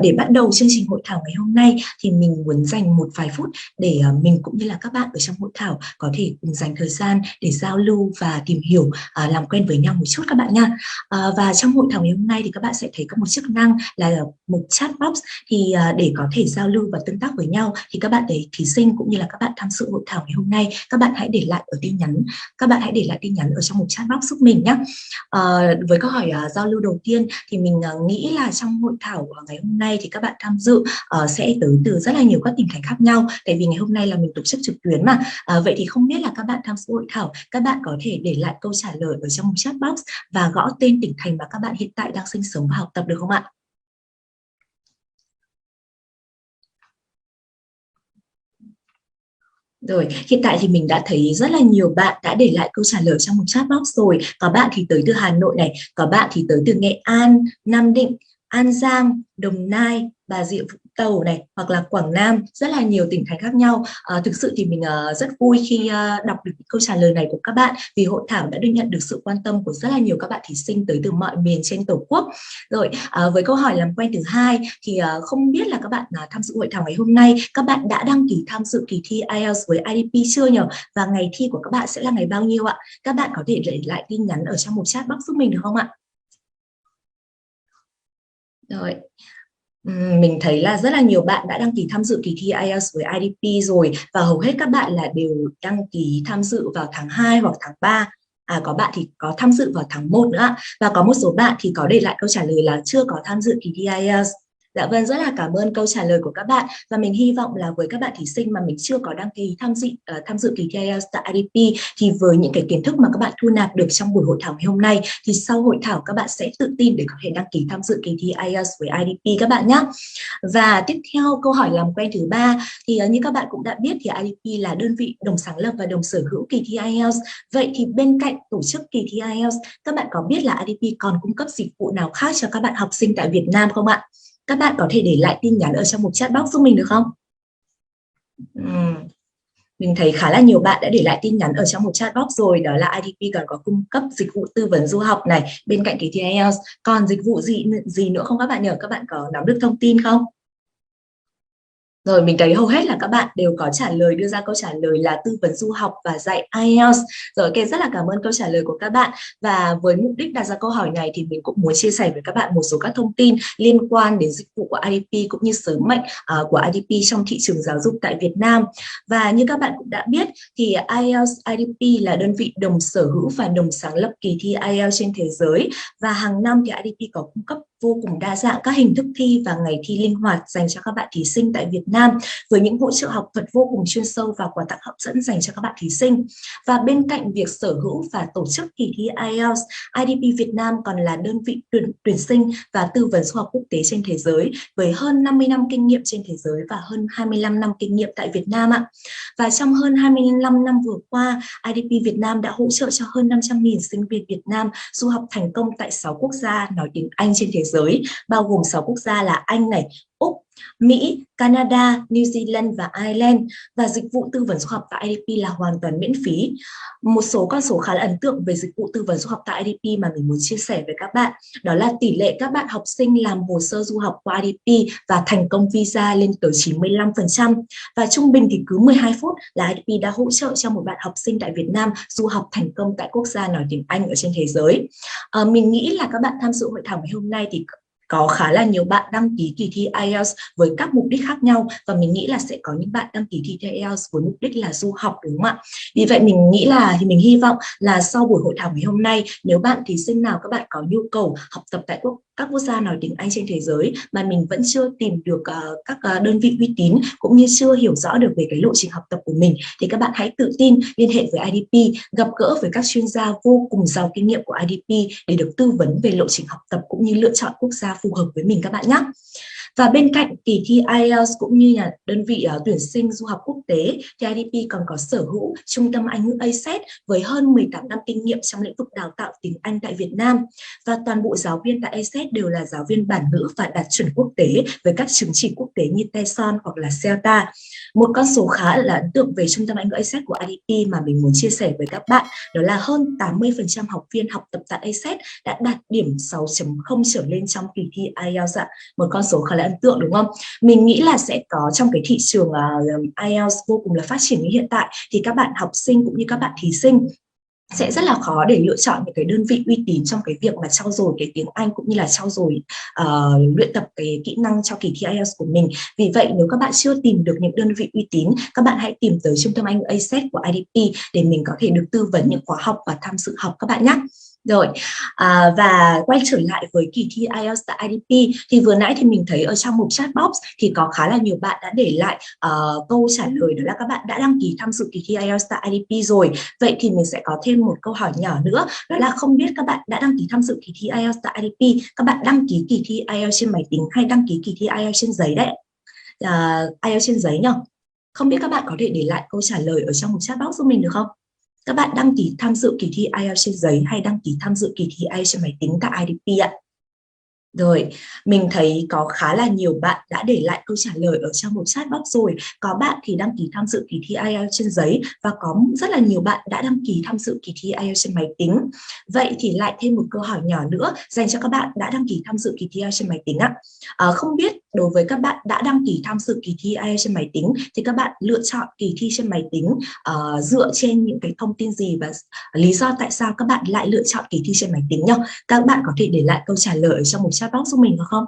Để bắt đầu chương trình hội thảo ngày hôm nay thì mình muốn dành một vài phút để mình cũng như là các bạn ở trong hội thảo có thể cùng dành thời gian để giao lưu và tìm hiểu, làm quen với nhau một chút các bạn nha. Và trong hội thảo ngày hôm nay thì các bạn sẽ thấy có một chức năng là một chat box, thì để có thể giao lưu và tương tác với nhau thì các bạn thí sinh cũng như là các bạn tham dự hội thảo ngày hôm nay, các bạn hãy để lại tin nhắn ở trong một chat box giúp mình nhé. Với câu hỏi giao lưu đầu tiên thì mình nghĩ là trong hội thảo ngày hôm nay thì các bạn tham dự sẽ tới từ rất là nhiều các tỉnh thành khác nhau, tại vì ngày hôm nay là mình tổ chức trực tuyến mà. Vậy thì không biết là các bạn tham dự hội thảo, các bạn có thể để lại câu trả lời ở trong một chat box và gõ tên tỉnh thành mà các bạn hiện tại đang sinh sống và học tập được không ạ? Rồi, hiện tại thì mình đã thấy rất là nhiều bạn đã để lại câu trả lời trong một chat box rồi. Có bạn thì tới từ Hà Nội này, có bạn thì tới từ Nghệ An, Nam Định, An Giang, Đồng Nai, Bà Rịa Vũng Tàu này, hoặc là Quảng Nam, rất là nhiều tỉnh thành khác nhau. Thực sự thì mình rất vui khi đọc được câu trả lời này của các bạn, vì hội thảo đã được nhận được sự quan tâm của rất là nhiều các bạn thí sinh tới từ mọi miền trên Tổ quốc. Rồi, với câu hỏi làm quen thứ hai thì không biết là các bạn tham dự hội thảo ngày hôm nay, các bạn đã đăng ký tham dự kỳ thi IELTS với IDP chưa nhỉ? Và ngày thi của các bạn sẽ là ngày bao nhiêu ạ? Các bạn có thể để lại tin nhắn ở trong một chat box giúp mình được không ạ? Rồi. Mình thấy là rất là nhiều bạn đã đăng ký tham dự kỳ thi IELTS với IDP rồi, và hầu hết các bạn là đều đăng ký tham dự vào tháng 2 hoặc tháng 3. Có bạn thì có tham dự vào tháng 1 nữa, và có một số bạn thì có để lại câu trả lời là chưa có tham dự kỳ thi IELTS. Dạ vâng, rất là cảm ơn câu trả lời của các bạn, và mình hy vọng là với các bạn thí sinh mà mình chưa có đăng ký tham dự kỳ thi IELTS tại IDP, thì với những cái kiến thức mà các bạn thu nạp được trong buổi hội thảo ngày hôm nay, thì sau hội thảo các bạn sẽ tự tin để có thể đăng ký tham dự kỳ thi IELTS với IDP các bạn nhé. Và tiếp theo câu hỏi làm quen thứ ba thì như các bạn cũng đã biết thì IDP là đơn vị đồng sáng lập và đồng sở hữu kỳ thi IELTS. Vậy thì bên cạnh tổ chức kỳ thi IELTS, các bạn có biết là IDP còn cung cấp dịch vụ nào khác cho các bạn học sinh tại Việt Nam không ạ? Các bạn có thể để lại tin nhắn ở trong một chat box giúp mình được không? Mình thấy khá là nhiều bạn đã để lại tin nhắn ở trong một chat box rồi, đó là IDP còn có cung cấp dịch vụ tư vấn du học này bên cạnh kỳ thi IELTS. Còn dịch vụ gì nữa không các bạn nhỉ? Các bạn có nắm được thông tin không? Rồi, mình thấy hầu hết là các bạn đều có đưa ra câu trả lời là tư vấn du học và dạy IELTS. Rồi, ok, rất là cảm ơn câu trả lời của các bạn. Và với mục đích đặt ra câu hỏi này thì mình cũng muốn chia sẻ với các bạn một số các thông tin liên quan đến dịch vụ của IDP cũng như sứ mệnh của IDP trong thị trường giáo dục tại Việt Nam. Và như các bạn cũng đã biết thì IELTS IDP là đơn vị đồng sở hữu và đồng sáng lập kỳ thi IELTS trên thế giới. Và hàng năm thì IDP có cung cấp vô cùng đa dạng các hình thức thi và ngày thi linh hoạt dành cho các bạn thí sinh tại Việt Nam, với những hỗ trợ học thuật vô cùng chuyên sâu và quà tặng hấp dẫn dành cho các bạn thí sinh. Và bên cạnh việc sở hữu và tổ chức kỳ thi IELTS, IDP Việt Nam còn là đơn vị tuyển sinh và tư vấn du học quốc tế trên thế giới, với hơn 50 năm kinh nghiệm trên thế giới và hơn 25 năm kinh nghiệm tại Việt Nam ạ. Và trong hơn 25 năm vừa qua, IDP Việt Nam đã hỗ trợ cho hơn 500.000 sinh viên Việt Nam du học thành công tại 6 quốc gia nói tiếng Anh trên thế giới, bao gồm 6 quốc gia là Anh này, Úc, Mỹ, Canada, New Zealand và Ireland. Và dịch vụ tư vấn du học tại IDP là hoàn toàn miễn phí. Một số con số khá là ấn tượng về dịch vụ tư vấn du học tại IDP mà mình muốn chia sẻ với các bạn, đó là tỷ lệ các bạn học sinh làm hồ sơ du học qua IDP và thành công visa lên tới 95%. Và trung bình thì cứ 12 phút là IDP đã hỗ trợ cho một bạn học sinh tại Việt Nam du học thành công tại quốc gia nói tiếng Anh ở trên thế giới. Mình nghĩ là các bạn tham dự hội thảo ngày hôm nay thì có khá là nhiều bạn đăng ký kỳ thi IELTS với các mục đích khác nhau, và mình nghĩ là sẽ có những bạn đăng ký thi IELTS với mục đích là du học, đúng không ạ? Vì vậy mình hy vọng là sau buổi hội thảo ngày hôm nay, nếu bạn thí sinh nào các bạn có nhu cầu học tập tại các quốc gia nói tiếng Anh trên thế giới mà mình vẫn chưa tìm được các đơn vị uy tín, cũng như chưa hiểu rõ được về cái lộ trình học tập của mình, thì các bạn hãy tự tin liên hệ với IDP, gặp gỡ với các chuyên gia vô cùng giàu kinh nghiệm của IDP để được tư vấn về lộ trình học tập cũng như lựa chọn quốc gia phù hợp với mình các bạn nhé. Và bên cạnh kỳ thi IELTS cũng như là đơn vị tuyển sinh du học quốc tế, thì IDP còn có sở hữu Trung tâm Anh ngữ ACET với hơn 18 năm kinh nghiệm trong lĩnh vực đào tạo tiếng Anh tại Việt Nam. Và toàn bộ giáo viên tại ACET đều là giáo viên bản ngữ và đạt chuẩn quốc tế với các chứng chỉ quốc tế như TESOL hoặc là CELTA. Một con số khá là ấn tượng về Trung tâm Anh ngữ ACET của IDP mà mình muốn chia sẻ với các bạn, đó là hơn 80% học viên học tập tại ACET đã đạt điểm 6.0 trở lên trong kỳ thi IELTS ạ. Một con số khá là ấn tượng đúng không? Mình nghĩ là sẽ có trong cái thị trường IELTS vô cùng là phát triển như hiện tại thì các bạn học sinh cũng như các bạn thí sinh sẽ rất là khó để lựa chọn những cái đơn vị uy tín trong cái việc mà trau dồi cái tiếng Anh cũng như là trau dồi luyện tập cái kỹ năng cho kỳ thi IELTS của mình. Vì vậy nếu các bạn chưa tìm được những đơn vị uy tín, các bạn hãy tìm tới Trung tâm Anh ACET của IDP để mình có thể được tư vấn những khóa học và tham dự học các bạn nhé. Rồi, và quay trở lại với kỳ thi IELTS tại IDP thì vừa nãy thì mình thấy ở trong một chat box thì có khá là nhiều bạn đã để lại câu trả lời, đó là các bạn đã đăng ký tham dự kỳ thi IELTS tại IDP rồi. Vậy thì mình sẽ có thêm một câu hỏi nhỏ nữa, đó là không biết các bạn đã đăng ký tham dự kỳ thi IELTS tại IDP, các bạn đăng ký kỳ thi IELTS trên máy tính hay đăng ký kỳ thi IELTS trên giấy đấy? IELTS trên giấy nhỉ? Không biết các bạn có thể để lại câu trả lời ở trong một chat box giúp mình được không? Các bạn đăng ký tham dự kỳ thi IELTS trên giấy hay đăng ký tham dự kỳ thi IELTS trên máy tính tại IDP ạ? Rồi, mình thấy có khá là nhiều bạn đã để lại câu trả lời ở trong một chat box rồi. Có bạn thì đăng ký tham dự kỳ thi IELTS trên giấy và có rất là nhiều bạn đã đăng ký tham dự kỳ thi IELTS trên máy tính. Vậy thì lại thêm một câu hỏi nhỏ nữa dành cho các bạn đã đăng ký tham dự kỳ thi IELTS trên máy tính ạ. Không biết đối với các bạn đã đăng ký tham dự kỳ thi IELTS trên máy tính thì các bạn lựa chọn kỳ thi trên máy tính dựa trên những cái thông tin gì và lý do tại sao các bạn lại lựa chọn kỳ thi trên máy tính nhá. Các bạn có thể để lại câu trả lời ở trong một chat box giúp mình được không?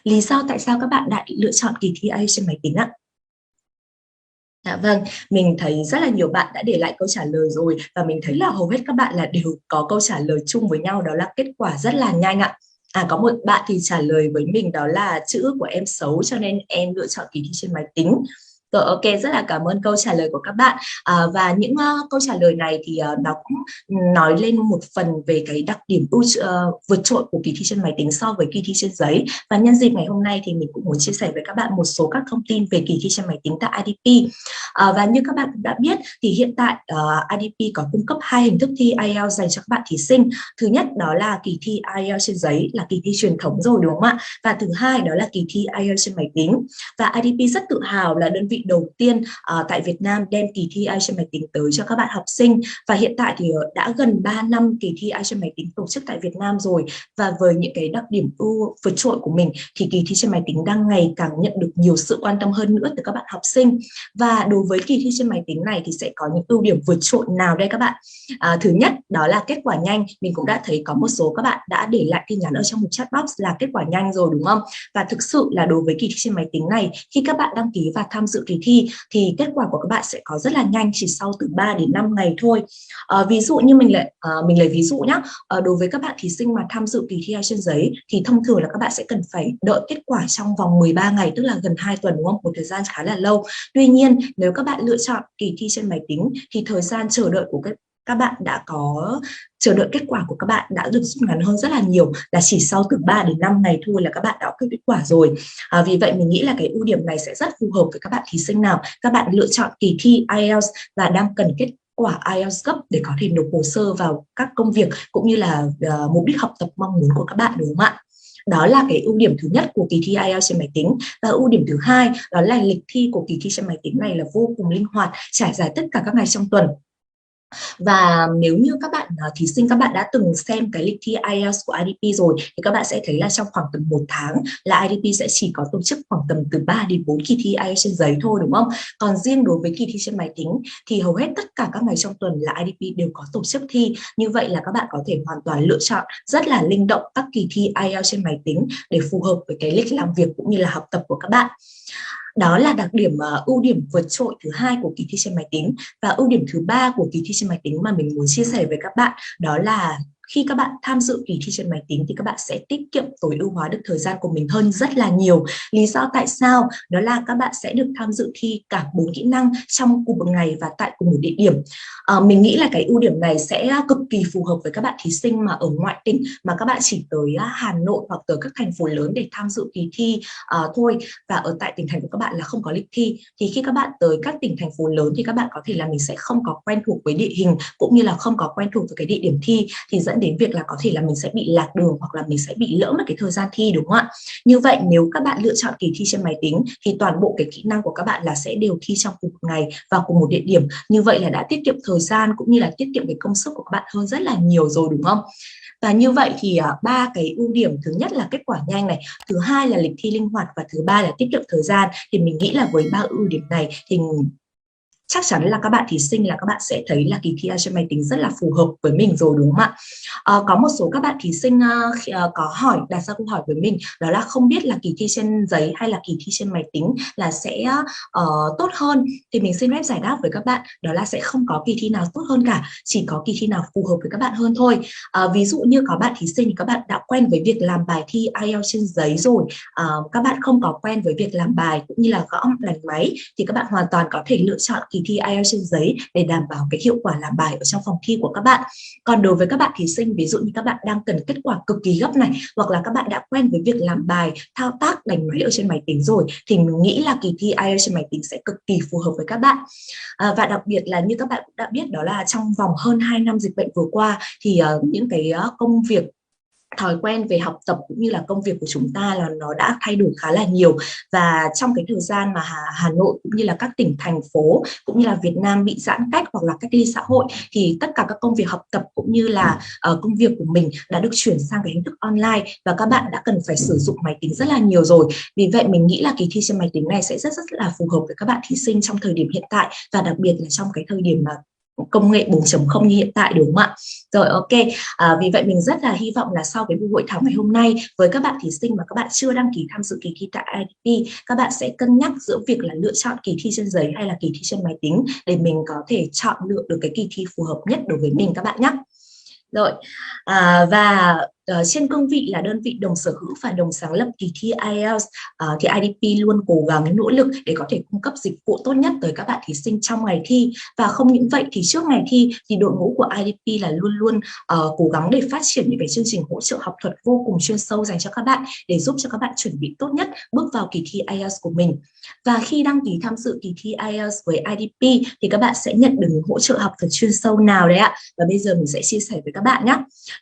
Lý do tại sao các bạn lại lựa chọn kỳ thi IELTS trên máy tính ạ? Dạ vâng, mình thấy rất là nhiều bạn đã để lại câu trả lời rồi và mình thấy là hầu hết các bạn là đều có câu trả lời chung với nhau, đó là kết quả rất là nhanh ạ. Có một bạn thì trả lời với mình đó là chữ của em xấu cho nên em lựa chọn kỳ thi trên máy tính. Rồi, ok, rất là cảm ơn câu trả lời của các bạn. Và những câu trả lời này thì nó cũng nói lên một phần về cái đặc điểm vượt trội của kỳ thi trên máy tính so với kỳ thi trên giấy. Và nhân dịp ngày hôm nay thì mình cũng muốn chia sẻ với các bạn một số các thông tin về kỳ thi trên máy tính tại IDP. Và như các bạn cũng đã biết thì hiện tại IDP có cung cấp 2 hình thức thi IELTS dành cho các bạn thí sinh. Thứ nhất đó là kỳ thi IELTS trên giấy, là kỳ thi truyền thống rồi đúng không ạ? Và thứ hai đó là kỳ thi IELTS trên máy tính. Và IDP rất tự hào là đơn vị đầu tiên tại Việt Nam đem kỳ thi IELTS trên máy tính tới cho các bạn học sinh. Và hiện tại thì đã gần 3 năm kỳ thi IELTS trên máy tính tổ chức tại Việt Nam rồi. Và với những cái đặc điểm vượt trội của mình thì kỳ thi trên máy tính đang ngày càng nhận được nhiều sự quan tâm hơn nữa từ các bạn học sinh. Và đối với kỳ thi trên máy tính này thì sẽ có những ưu điểm vượt trội nào đây các bạn? Thứ nhất đó là kết quả nhanh. Mình cũng đã thấy có một số các bạn đã để lại tin nhắn ở trong một chat box là kết quả nhanh rồi đúng không? Và thực sự là đối với kỳ thi trên máy tính này, khi các bạn đăng ký và tham dự kỳ thi thì kết quả của các bạn sẽ có rất là nhanh, chỉ sau từ 3 đến 5 ngày thôi. Ví dụ như mình lấy ví dụ nhé. Đối với các bạn thí sinh mà tham dự kỳ thi trên giấy thì thông thường là các bạn sẽ cần phải đợi kết quả trong vòng 13 ngày, tức là gần 2 tuần đúng không? Một thời gian khá là lâu. Tuy nhiên nếu các bạn lựa chọn kỳ thi trên máy tính thì thời gian chờ đợi của các bạn đã có chờ đợi kết quả của các bạn đã được rút ngắn hơn rất là nhiều, là chỉ sau từ 3 đến 5 ngày thôi là các bạn đã có kết quả rồi. Vì vậy mình nghĩ là cái ưu điểm này sẽ rất phù hợp với các bạn thí sinh nào các bạn lựa chọn kỳ thi IELTS và đang cần kết quả IELTS gấp để có thể nộp hồ sơ vào các công việc cũng như là mục đích học tập mong muốn của các bạn đúng không ạ? Đó là cái ưu điểm thứ nhất của kỳ thi IELTS trên máy tính. Và ưu điểm thứ hai đó là lịch thi của kỳ thi trên máy tính này là vô cùng linh hoạt, trải dài tất cả các ngày trong tuần. Và nếu như các bạn thí sinh các bạn đã từng xem cái lịch thi IELTS của IDP rồi thì các bạn sẽ thấy là trong khoảng tầm 1 tháng là IDP sẽ chỉ có tổ chức khoảng tầm từ 3 đến 4 kỳ thi IELTS trên giấy thôi đúng không? Còn riêng đối với kỳ thi trên máy tính thì hầu hết tất cả các ngày trong tuần là IDP đều có tổ chức thi. Như vậy là các bạn có thể hoàn toàn lựa chọn rất là linh động các kỳ thi IELTS trên máy tính để phù hợp với cái lịch làm việc cũng như là học tập của các bạn. Đó là đặc điểm ưu điểm vượt trội thứ hai của kỳ thi trên máy tính. Và ưu điểm thứ ba của kỳ thi trên máy tính mà mình muốn chia sẻ với các bạn đó là khi các bạn tham dự kỳ thi trên máy tính thì các bạn sẽ tiết kiệm tối ưu hóa được thời gian của mình hơn rất là nhiều. Lý do tại sao? Đó là các bạn sẽ được tham dự thi cả 4 kỹ năng trong cùng một ngày và tại cùng một địa điểm. Mình nghĩ là cái ưu điểm này sẽ cực kỳ phù hợp với các bạn thí sinh mà ở ngoại tỉnh, mà các bạn chỉ tới Hà Nội hoặc tới các thành phố lớn để tham dự kỳ thi thôi, và ở tại tỉnh thành của các bạn là không có lịch thi. Thì khi các bạn tới các tỉnh thành phố lớn thì các bạn có thể là mình sẽ không có quen thuộc với địa hình cũng như là không có quen thuộc với cái địa điểm thi, thì dẫn dẫn đến việc là có thể là mình sẽ bị lạc đường hoặc là mình sẽ bị lỡ mất cái thời gian thi, đúng không ạ? Như vậy nếu các bạn lựa chọn kỳ thi trên máy tính thì toàn bộ cái kỹ năng của các bạn là sẽ đều thi trong cùng một ngày và cùng một địa điểm. Như vậy là đã tiết kiệm thời gian cũng như là tiết kiệm cái công sức của các bạn hơn rất là nhiều rồi, đúng không? Và như vậy thì ba cái ưu điểm, thứ nhất là kết quả nhanh này, thứ hai là lịch thi linh hoạt và thứ ba là tiết kiệm thời gian. Thì mình nghĩ là với ba ưu điểm này thì chắc chắn là các bạn thí sinh là các bạn sẽ thấy là kỳ thi IELTS trên máy tính rất là phù hợp với mình rồi, đúng không ạ? Có một số các bạn thí sinh có đặt ra câu hỏi với mình, đó là không biết là kỳ thi trên giấy hay là kỳ thi trên máy tính là sẽ tốt hơn. Thì mình xin phép giải đáp với các bạn, đó là sẽ không có kỳ thi nào tốt hơn cả, chỉ có kỳ thi nào phù hợp với các bạn hơn thôi. Ví dụ như có bạn thí sinh thì các bạn đã quen với việc làm bài thi IELTS trên giấy rồi, các bạn không có quen với việc làm bài cũng như là gõ đánh máy, thì các bạn hoàn toàn có thể lựa chọn kỳ thi IELTS trên giấy để đảm bảo cái hiệu quả làm bài ở trong phòng thi của các bạn. Còn đối với các bạn thí sinh, ví dụ như các bạn đang cần kết quả cực kỳ gấp này, hoặc là các bạn đã quen với việc làm bài, thao tác, đánh máy ở trên máy tính rồi, thì mình nghĩ là kỳ thi IELTS trên máy tính sẽ cực kỳ phù hợp với các bạn. Và đặc biệt là như các bạn cũng đã biết, đó là trong vòng hơn 2 năm dịch bệnh vừa qua thì những cái công việc, thói quen về học tập cũng như là công việc của chúng ta là nó đã thay đổi khá là nhiều. Và trong cái thời gian mà Hà Nội cũng như là các tỉnh thành phố cũng như là Việt Nam bị giãn cách hoặc là cách ly xã hội, thì tất cả các công việc học tập cũng như là công việc của mình đã được chuyển sang cái hình thức online và các bạn đã cần phải sử dụng máy tính rất là nhiều rồi. Vì vậy mình nghĩ là kỳ thi trên máy tính này sẽ rất là phù hợp với các bạn thí sinh trong thời điểm hiện tại, và đặc biệt là trong cái thời điểm mà công nghệ 4.0 như hiện tại, đúng không ạ? Rồi, ok. Vì vậy mình rất là hy vọng là sau cái buổi hội thảo ngày hôm nay, với các bạn thí sinh mà các bạn chưa đăng ký tham dự kỳ thi tại IDP, các bạn sẽ cân nhắc giữa việc là lựa chọn kỳ thi trên giấy hay là kỳ thi trên máy tính để mình có thể chọn lựa được cái kỳ thi phù hợp nhất đối với mình các bạn nhé. Rồi, trên cương vị là đơn vị đồng sở hữu và đồng sáng lập kỳ thi IELTS, thì IDP luôn cố gắng nỗ lực để có thể cung cấp dịch vụ tốt nhất tới các bạn thí sinh trong ngày thi. Và không những vậy thì trước ngày thi thì đội ngũ của IDP là luôn cố gắng để phát triển những cái chương trình hỗ trợ học thuật vô cùng chuyên sâu dành cho các bạn để giúp cho các bạn chuẩn bị tốt nhất bước vào kỳ thi IELTS của mình. Và khi đăng ký tham dự kỳ thi IELTS với IDP thì các bạn sẽ nhận được hỗ trợ học thuật chuyên sâu nào đấy ạ? Và bây giờ mình sẽ chia sẻ với các bạn nhé.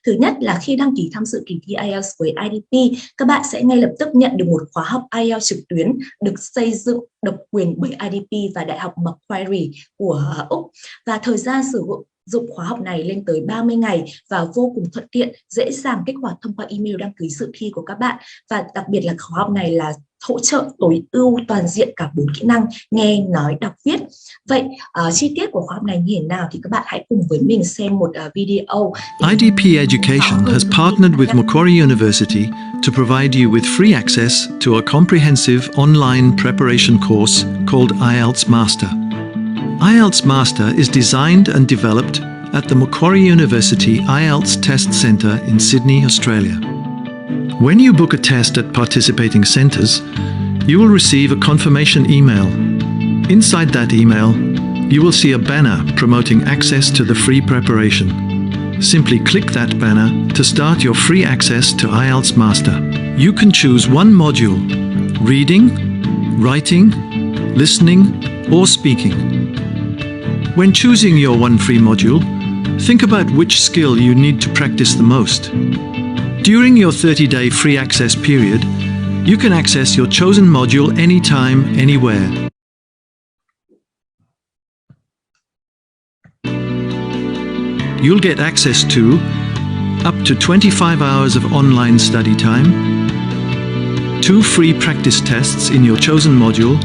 Thứ nhất là khi đăng ký tham dự kỳ thi IELTS với IDP, các bạn sẽ ngay lập tức nhận được một khóa học IELTS trực tuyến được xây dựng độc quyền bởi IDP và Đại học Macquarie của Úc. Và thời gian sử dụng khóa học này lên tới 30 ngày và vô cùng thuận tiện, dễ dàng kích hoạt thông qua email đăng ký dự thi của các bạn. Và đặc biệt là khóa học này là hỗ trợ tối ưu toàn diện cả 4 kỹ năng nghe, nói, đọc, viết. Vậy chi tiết của khóa học này như thế nào thì các bạn hãy cùng với mình xem một video. IDP Education has partnered with Macquarie University to provide you with free access to a comprehensive online preparation course called IELTS Master. IELTS Master is designed and developed at the Macquarie University IELTS Test Centre in Sydney, Australia. When you book a test at participating centres, you will receive a confirmation email. Inside that email, you will see a banner promoting access to the free preparation. Simply click that banner to start your free access to IELTS Master. You can choose one module: reading, writing, listening, or speaking. When choosing your one free module, think about which skill you need to practice the most. During your 30-day free access period, you can access your chosen module anytime, anywhere. You'll get access to up to 25 hours of online study time, 2 free practice tests in your chosen module,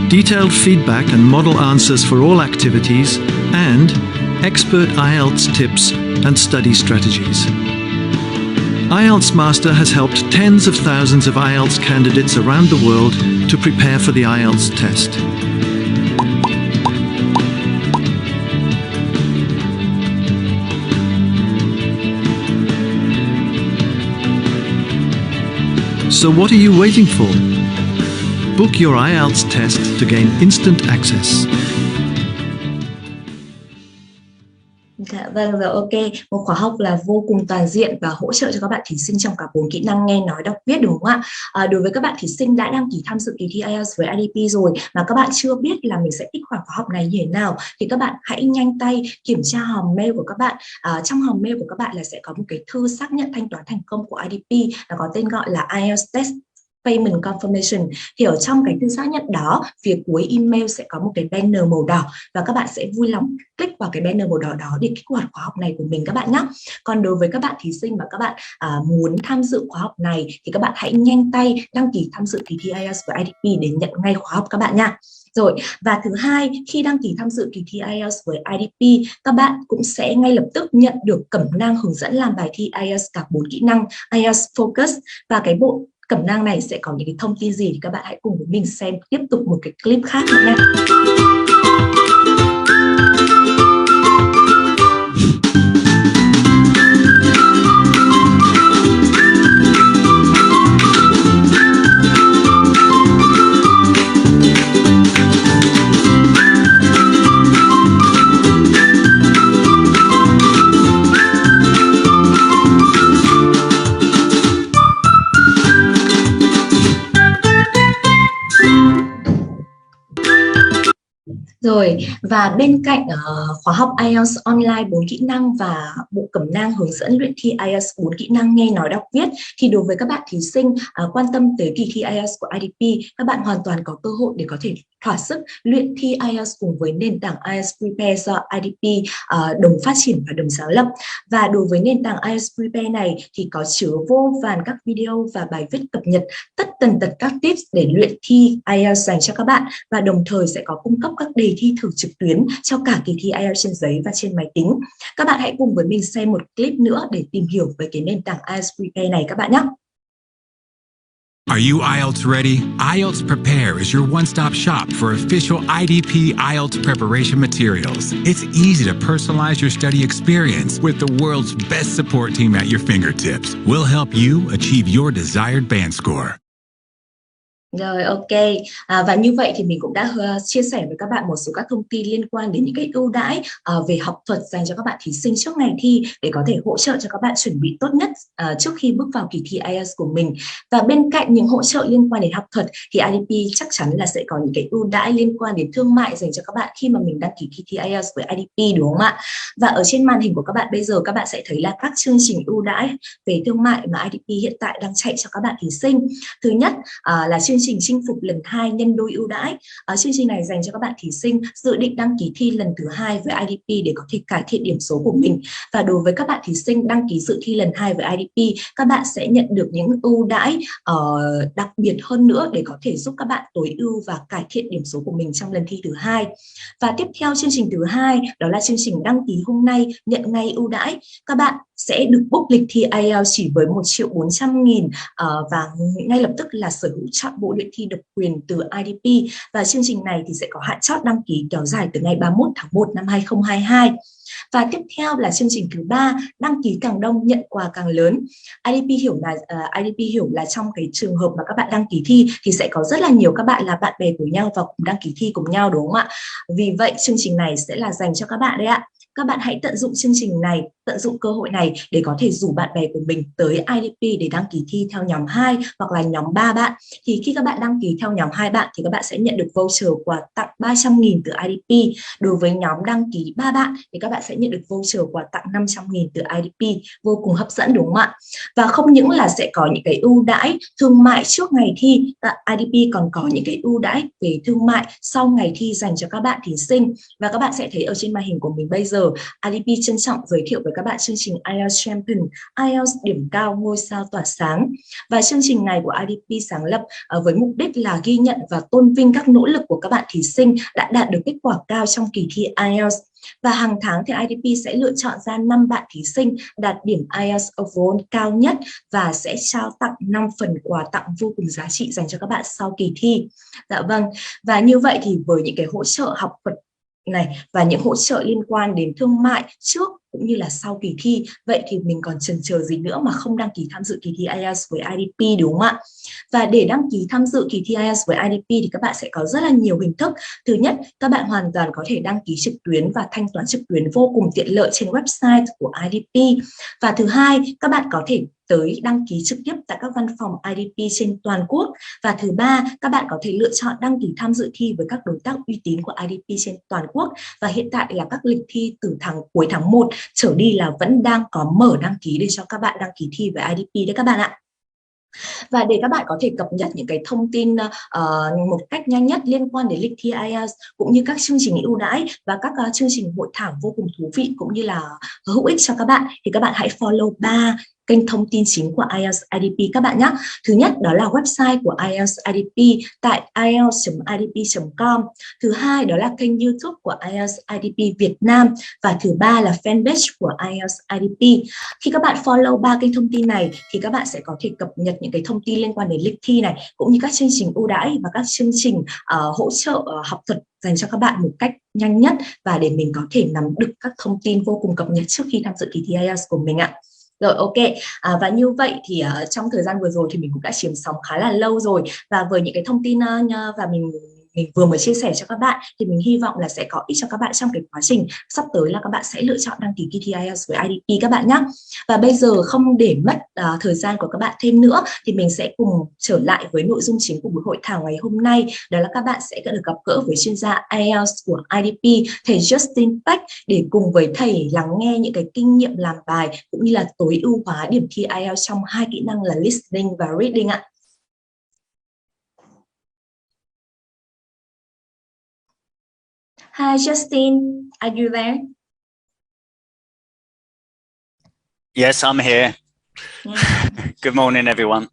detailed feedback and model answers for all activities, and expert IELTS tips and study strategies. IELTS Master has helped tens of thousands of IELTS candidates around the world to prepare for the IELTS test. So what are you waiting for? Book your IELTS test to gain instant access. Dạ, Dạ vâng, rồi ok. Một khóa học là vô cùng toàn diện và hỗ trợ cho các bạn thí sinh trong cả 4 kỹ năng nghe, nói, đọc, viết, đúng không ạ? Đối với các bạn thí sinh đã đăng ký tham dự kỳ thi IELTS với IDP rồi mà các bạn chưa biết là mình sẽ kích hoạt khóa học này như thế nào thì các bạn hãy nhanh tay kiểm tra hòm mail của các bạn. Trong hòm mail của các bạn là sẽ có một cái thư xác nhận thanh toán thành công của IDP, là có tên gọi là IELTS Test Payment Confirmation. Thì ở trong cái thư xác nhận đó, phía cuối email sẽ có một cái banner màu đỏ và các bạn sẽ vui lòng click vào cái banner màu đỏ đó để kích hoạt khóa học này của mình các bạn nhé. Còn đối với các bạn thí sinh mà các bạn muốn tham dự khóa học này thì các bạn hãy nhanh tay đăng ký tham dự kỳ thi IELTS với IDP để nhận ngay khóa học các bạn nha. Rồi, và thứ hai, khi đăng ký tham dự kỳ thi IELTS với IDP, các bạn cũng sẽ ngay lập tức nhận được cẩm nang hướng dẫn làm bài thi IELTS cả 4 kỹ năng IELTS Focus, và cái bộ cẩm nang này sẽ có những cái thông tin gì thì các bạn hãy cùng với mình xem tiếp tục một cái clip khác nữa nha. Rồi, và bên cạnh khóa học IELTS online 4 kỹ năng và bộ cẩm nang hướng dẫn luyện thi IELTS 4 kỹ năng nghe, nói, đọc, viết, thì đối với các bạn thí sinh quan tâm tới kỳ thi IELTS của IDP, các bạn hoàn toàn có cơ hội để có thể thỏa sức luyện thi IELTS cùng với nền tảng IELTS Prepare do IDP đồng phát triển và đồng sáng lập. Và đối với nền tảng IELTS Prepare này thì có chứa vô vàn các video và bài viết cập nhật tất tần tật các tips để luyện thi IELTS dành cho các bạn, và đồng thời sẽ có cung cấp các đề thi thử trực tuyến cho cả kỳ thi IELTS trên giấy và trên máy tính. Các bạn hãy cùng với mình xem một clip nữa để tìm hiểu về cái nền tảng IELTS Prepare này các bạn nhé. Are you IELTS ready? IELTS Prepare is your one-stop shop for official IDP IELTS preparation materials. It's easy to personalize your study experience with the world's best support team at your fingertips. We'll help you achieve your desired band score. Rồi, ok. Và như vậy thì mình cũng đã chia sẻ với các bạn một số các thông tin liên quan đến những cái ưu đãi về học thuật dành cho các bạn thí sinh trước ngày thi để có thể hỗ trợ cho các bạn chuẩn bị tốt nhất trước khi bước vào kỳ thi IELTS của mình. Và bên cạnh những hỗ trợ liên quan đến học thuật thì IDP chắc chắn là sẽ có những cái ưu đãi liên quan đến thương mại dành cho các bạn khi mà mình đăng ký kỳ thi IELTS với IDP, đúng không ạ? Và ở trên màn hình của các bạn bây giờ các bạn sẽ thấy là các chương trình ưu đãi về thương mại mà IDP hiện tại đang chạy cho các bạn thí sinh. Thứ nhất là chương trình chinh phục lần 2 nhân đôi ưu đãi. Chương trình này dành cho các bạn thí sinh dự định đăng ký thi lần thứ 2 với IDP để có thể cải thiện điểm số của mình. Và đối với các bạn thí sinh đăng ký dự thi lần 2 với IDP, các bạn sẽ nhận được những ưu đãi đặc biệt hơn nữa để có thể giúp các bạn tối ưu và cải thiện điểm số của mình trong lần thi thứ 2. Và tiếp theo chương trình thứ 2 đó là chương trình đăng ký hôm nay nhận ngay ưu đãi. Các bạn sẽ được book lịch thi IELTS chỉ với 1.400.000 và ngay lập tức là sở hữu chọn bộ luyện thi độc quyền từ IDP. Và chương trình này thì sẽ có hạn chót đăng ký kéo dài từ ngày 31 tháng 1 năm 2022. Và tiếp theo là chương trình thứ 3, đăng ký càng đông nhận quà càng lớn. IDP hiểu là trong cái trường hợp mà các bạn đăng ký thi thì sẽ có rất là nhiều các bạn là bạn bè của nhau và cùng đăng ký thi cùng nhau, đúng không ạ? Vì vậy chương trình này sẽ là dành cho các bạn đấy ạ. Các bạn hãy tận dụng chương trình này, tận dụng cơ hội này để có thể rủ bạn bè của mình tới IDP để đăng ký thi theo nhóm 2 hoặc là nhóm 3 bạn. Thì khi các bạn đăng ký theo nhóm 2 bạn thì các bạn sẽ nhận được voucher quà tặng 300.000 từ IDP. Đối với nhóm đăng ký 3 bạn thì các bạn sẽ nhận được voucher quà tặng 500.000 từ IDP. Vô cùng hấp dẫn, đúng không ạ? Và không những là sẽ có những cái ưu đãi thương mại trước ngày thi, IDP còn có những cái ưu đãi về thương mại sau ngày thi dành cho các bạn thí sinh. Và các bạn sẽ thấy ở trên màn hình của mình bây giờ, IDP trân trọng giới thiệu với các bạn chương trình IELTS Champion, IELTS điểm cao ngôi sao tỏa sáng. Và chương trình này của IDP sáng lập với mục đích là ghi nhận và tôn vinh các nỗ lực của các bạn thí sinh đã đạt được kết quả cao trong kỳ thi IELTS. Và hàng tháng thì IDP sẽ lựa chọn ra 5 bạn thí sinh đạt điểm IELTS overall cao nhất và sẽ trao tặng 5 phần quà tặng vô cùng giá trị dành cho các bạn sau kỳ thi. Dạ vâng, và như vậy thì với những cái hỗ trợ học thuật này và những hỗ trợ liên quan đến thương mại trước cũng như là sau kỳ thi. Vậy thì mình còn chần chờ gì nữa mà không đăng ký tham dự kỳ thi IELTS với IDP, đúng không ạ? Và để đăng ký tham dự kỳ thi IELTS với IDP thì các bạn sẽ có rất là nhiều hình thức. Thứ nhất, các bạn hoàn toàn có thể đăng ký trực tuyến và thanh toán trực tuyến vô cùng tiện lợi trên website của IDP. Và thứ hai, các bạn có thể tới đăng ký trực tiếp tại các văn phòng IDP trên toàn quốc. Và thứ ba, các bạn có thể lựa chọn đăng ký tham dự thi với các đối tác uy tín của IDP trên toàn quốc. Và hiện tại là các lịch thi từ cuối tháng 1 trở đi là vẫn đang có mở đăng ký để cho các bạn đăng ký thi với IDP đấy các bạn ạ. Và để các bạn có thể cập nhật những cái thông tin một cách nhanh nhất liên quan đến lịch thi IELTS cũng như các chương trình ưu đãi và các chương trình hội thảo vô cùng thú vị cũng như là hữu ích cho các bạn, thì các bạn hãy follow 3 kênh thông tin chính của IELTS IDP các bạn nhé. Thứ nhất đó là website của IELTS IDP tại ielts.idp.com. Thứ hai đó là kênh YouTube của IELTS IDP Việt Nam. Và thứ ba là fanpage của IELTS IDP. Khi các bạn follow 3 kênh thông tin này thì các bạn sẽ có thể cập nhật những cái thông tin liên quan đến lịch thi này cũng như các chương trình ưu đãi và các chương trình hỗ trợ học thuật dành cho các bạn một cách nhanh nhất và để mình có thể nắm được các thông tin vô cùng cập nhật trước khi tham dự kỳ thi IELTS của mình ạ. Rồi, ok, và như vậy thì trong thời gian vừa rồi thì mình cũng đã chiếm sóng khá là lâu rồi, và với những cái thông tin và mình vừa mới chia sẻ cho các bạn thì mình hy vọng là sẽ có ích cho các bạn trong cái quá trình sắp tới là các bạn sẽ lựa chọn đăng ký kỳ thi IELTS với IDP các bạn nhé. Và bây giờ không để mất thời gian của các bạn thêm nữa thì mình sẽ cùng trở lại với nội dung chính của buổi hội thảo ngày hôm nay. Đó là các bạn sẽ được gặp gỡ với chuyên gia IELTS của IDP, thầy Justin Peck, để cùng với thầy lắng nghe những cái kinh nghiệm làm bài cũng như là tối ưu hóa điểm thi IELTS trong 2 kỹ năng là listening và reading ạ. Hi Justin, are you there? Yes, I'm here. Good morning, everyone.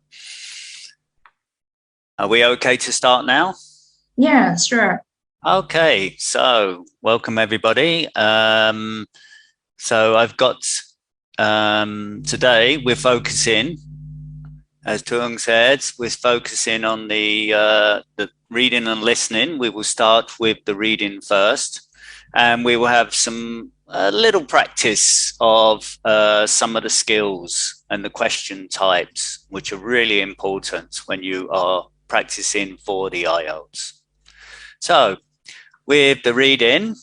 Are we okay to start now? Yeah, sure. Okay, so welcome everybody. So I've got today we're focusing, as Tuong said, we're focusing on the reading and listening. We will start with the reading first, and we will have a little practice of some of the skills and the question types, which are really important when you are practicing for the IELTS. So with the reading,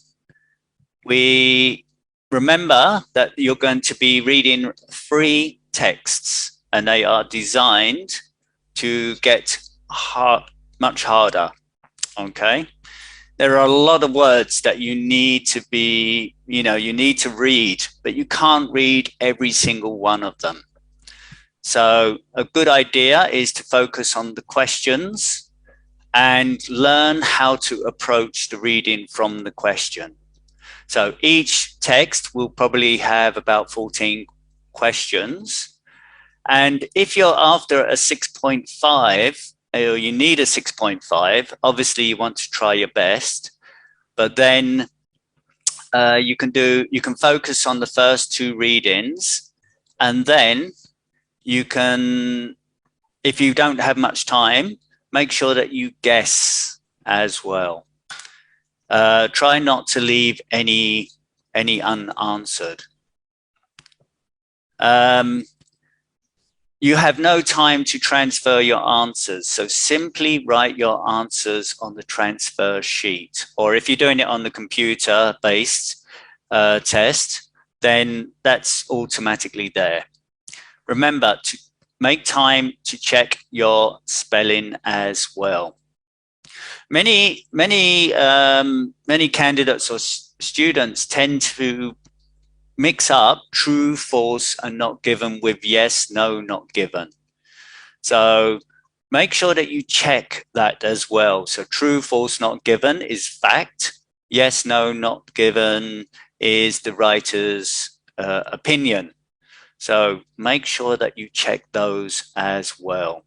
we remember that you're going to be reading 3 texts, and they are designed to get much harder. Okay, there are a lot of words that you need to be, you need to read, but you can't read every single one of them. So a good idea is to focus on the questions and learn how to approach the reading from the question. So each text will probably have about 14 questions. And if you're after a 6.5, or you need a 6.5, obviously you want to try your best, but then you can focus on the first 2 readings, and then you can, if you don't have much time, make sure that you guess as well. Try not to leave any unanswered. You have no time to transfer your answers, so simply write your answers on the transfer sheet. Or if you're doing it on the computer-based test, then that's automatically there. Remember to make time to check your spelling as well. Many candidates or students tend to mix up true, false, and not given with yes, no, not given. So make sure that you check that as well. So true, false, not given is fact. Yes, no, not given is the writer's opinion. So make sure that you check those as well.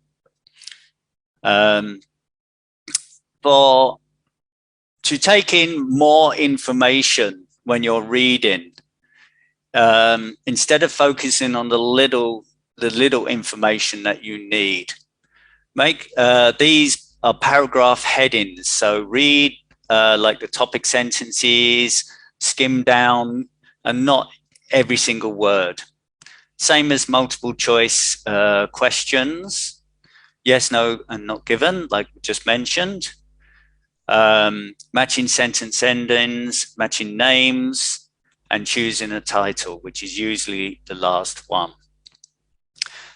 To take in more information when you're reading, instead of focusing on the little information that you need, make these are paragraph headings. So read like the topic sentences, skim down, and not every single word. Same as multiple choice questions. Yes, no, and not given, like we just mentioned. Matching sentence endings, matching names, and choosing a title, which is usually the last one.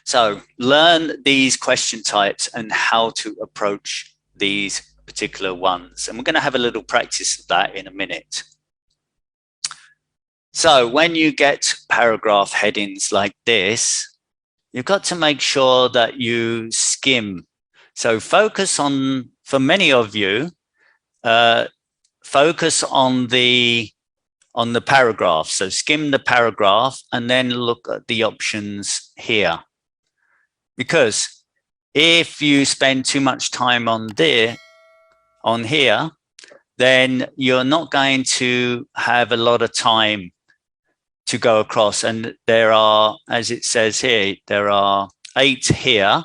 So learn these question types and how to approach these particular ones. And we're going to have a little practice of that in a minute. So when you get paragraph headings like this, you've got to make sure that you skim. So focus on, for many of you, focus on the paragraph. So skim the paragraph and then look at the options here. Because if you spend too much time on here, then you're not going to have a lot of time to go across. And there are, as it says here, there are 8 here,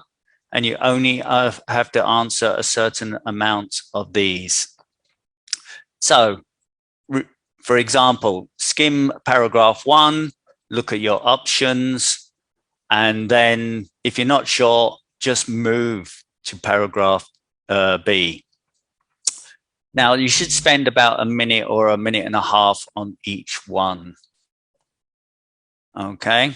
and you only have to answer a certain amount of these. So, for example, skim paragraph 1, look at your options, and then if you're not sure, just move to paragraph B. Now, you should spend about a minute or a minute and a half on each one. Okay,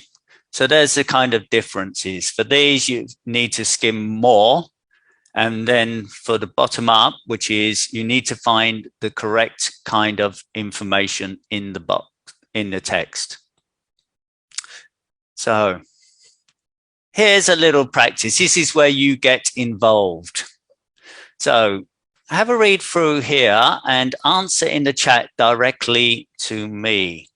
so there's the kind of differences. For these, you need to skim more. And then for the bottom up, which is you need to find the correct kind of information in the box, in the text. So here's a little practice. This is where you get involved. So have a read through here and answer in the chat directly to me.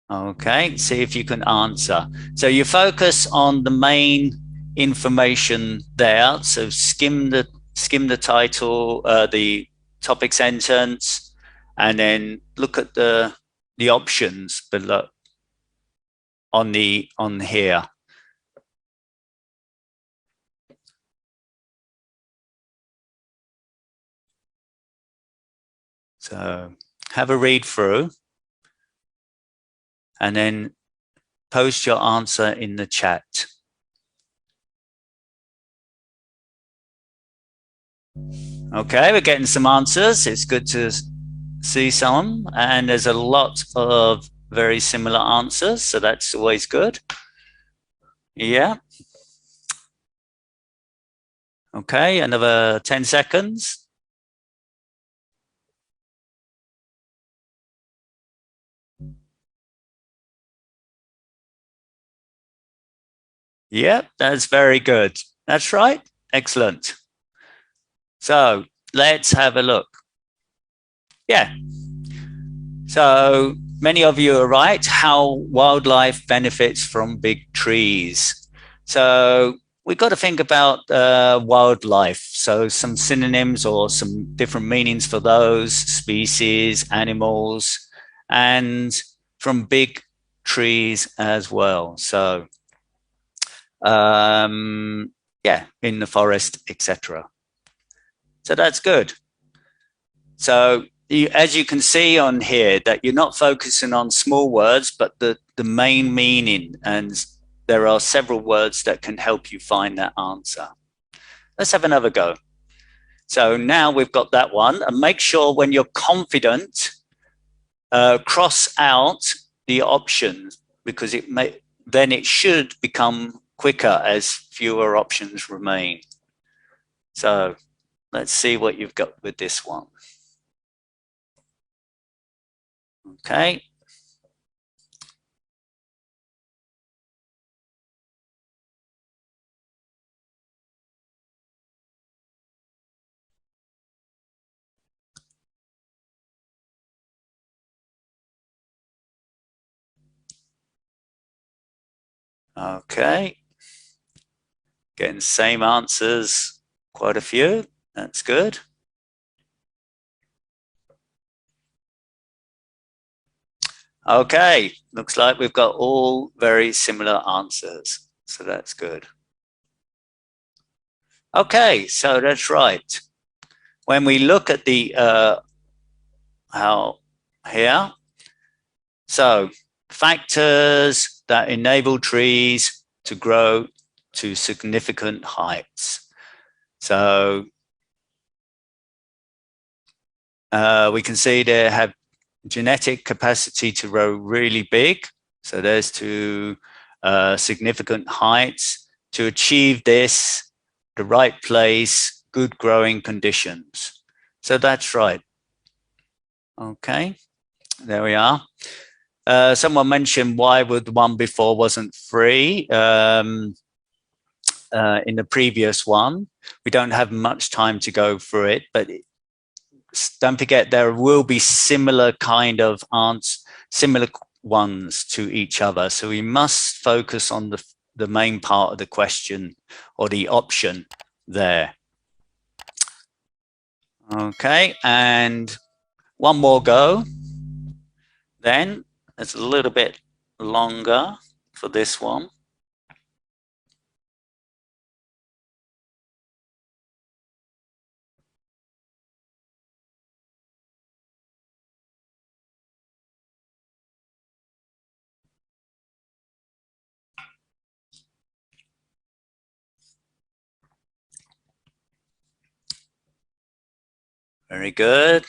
Okay, see if you can answer. So you focus on the main information there. So skim the title, the topic sentence, and then look at the options below on here. So have a read through and then post your answer in the chat. Okay, we're getting some answers. It's good to see some, and there's a lot of very similar answers, so that's always good. Yeah. Okay, another 10 seconds. Yep, that's very good. That's right. Excellent. So let's have a look. Yeah. So many of you are right. How wildlife benefits from big trees. So we've got to think about wildlife. So some synonyms or some different meanings for those species, animals, and from big trees as well. So yeah, in the forest, etc. So that's good. So as you can see on here, that you're not focusing on small words, but the main meaning, and there are several words that can help you find that answer. Let's have another go. So now we've got that one, and make sure when you're confident, cross out the options, because then it should become quicker as fewer options remain. So let's see what you've got with this one. Okay. Okay. Getting the same answers, quite a few. That's good. Okay, looks like we've got all very similar answers, so that's good. Okay, so that's right. When we look at the how here, so factors that enable trees to grow to significant heights. So we can see they have genetic capacity to grow really big. So there's to significant heights. To achieve this, the right place, good growing conditions. So that's right. Okay, there we are. Someone mentioned why would the one before wasn't free in the previous one. We don't have much time to go through it, but don't forget there will be similar kind of answers, similar ones to each other. So we must focus on the main part of the question or the option there. Okay, and one more go. Then it's a little bit longer for this one. Very good.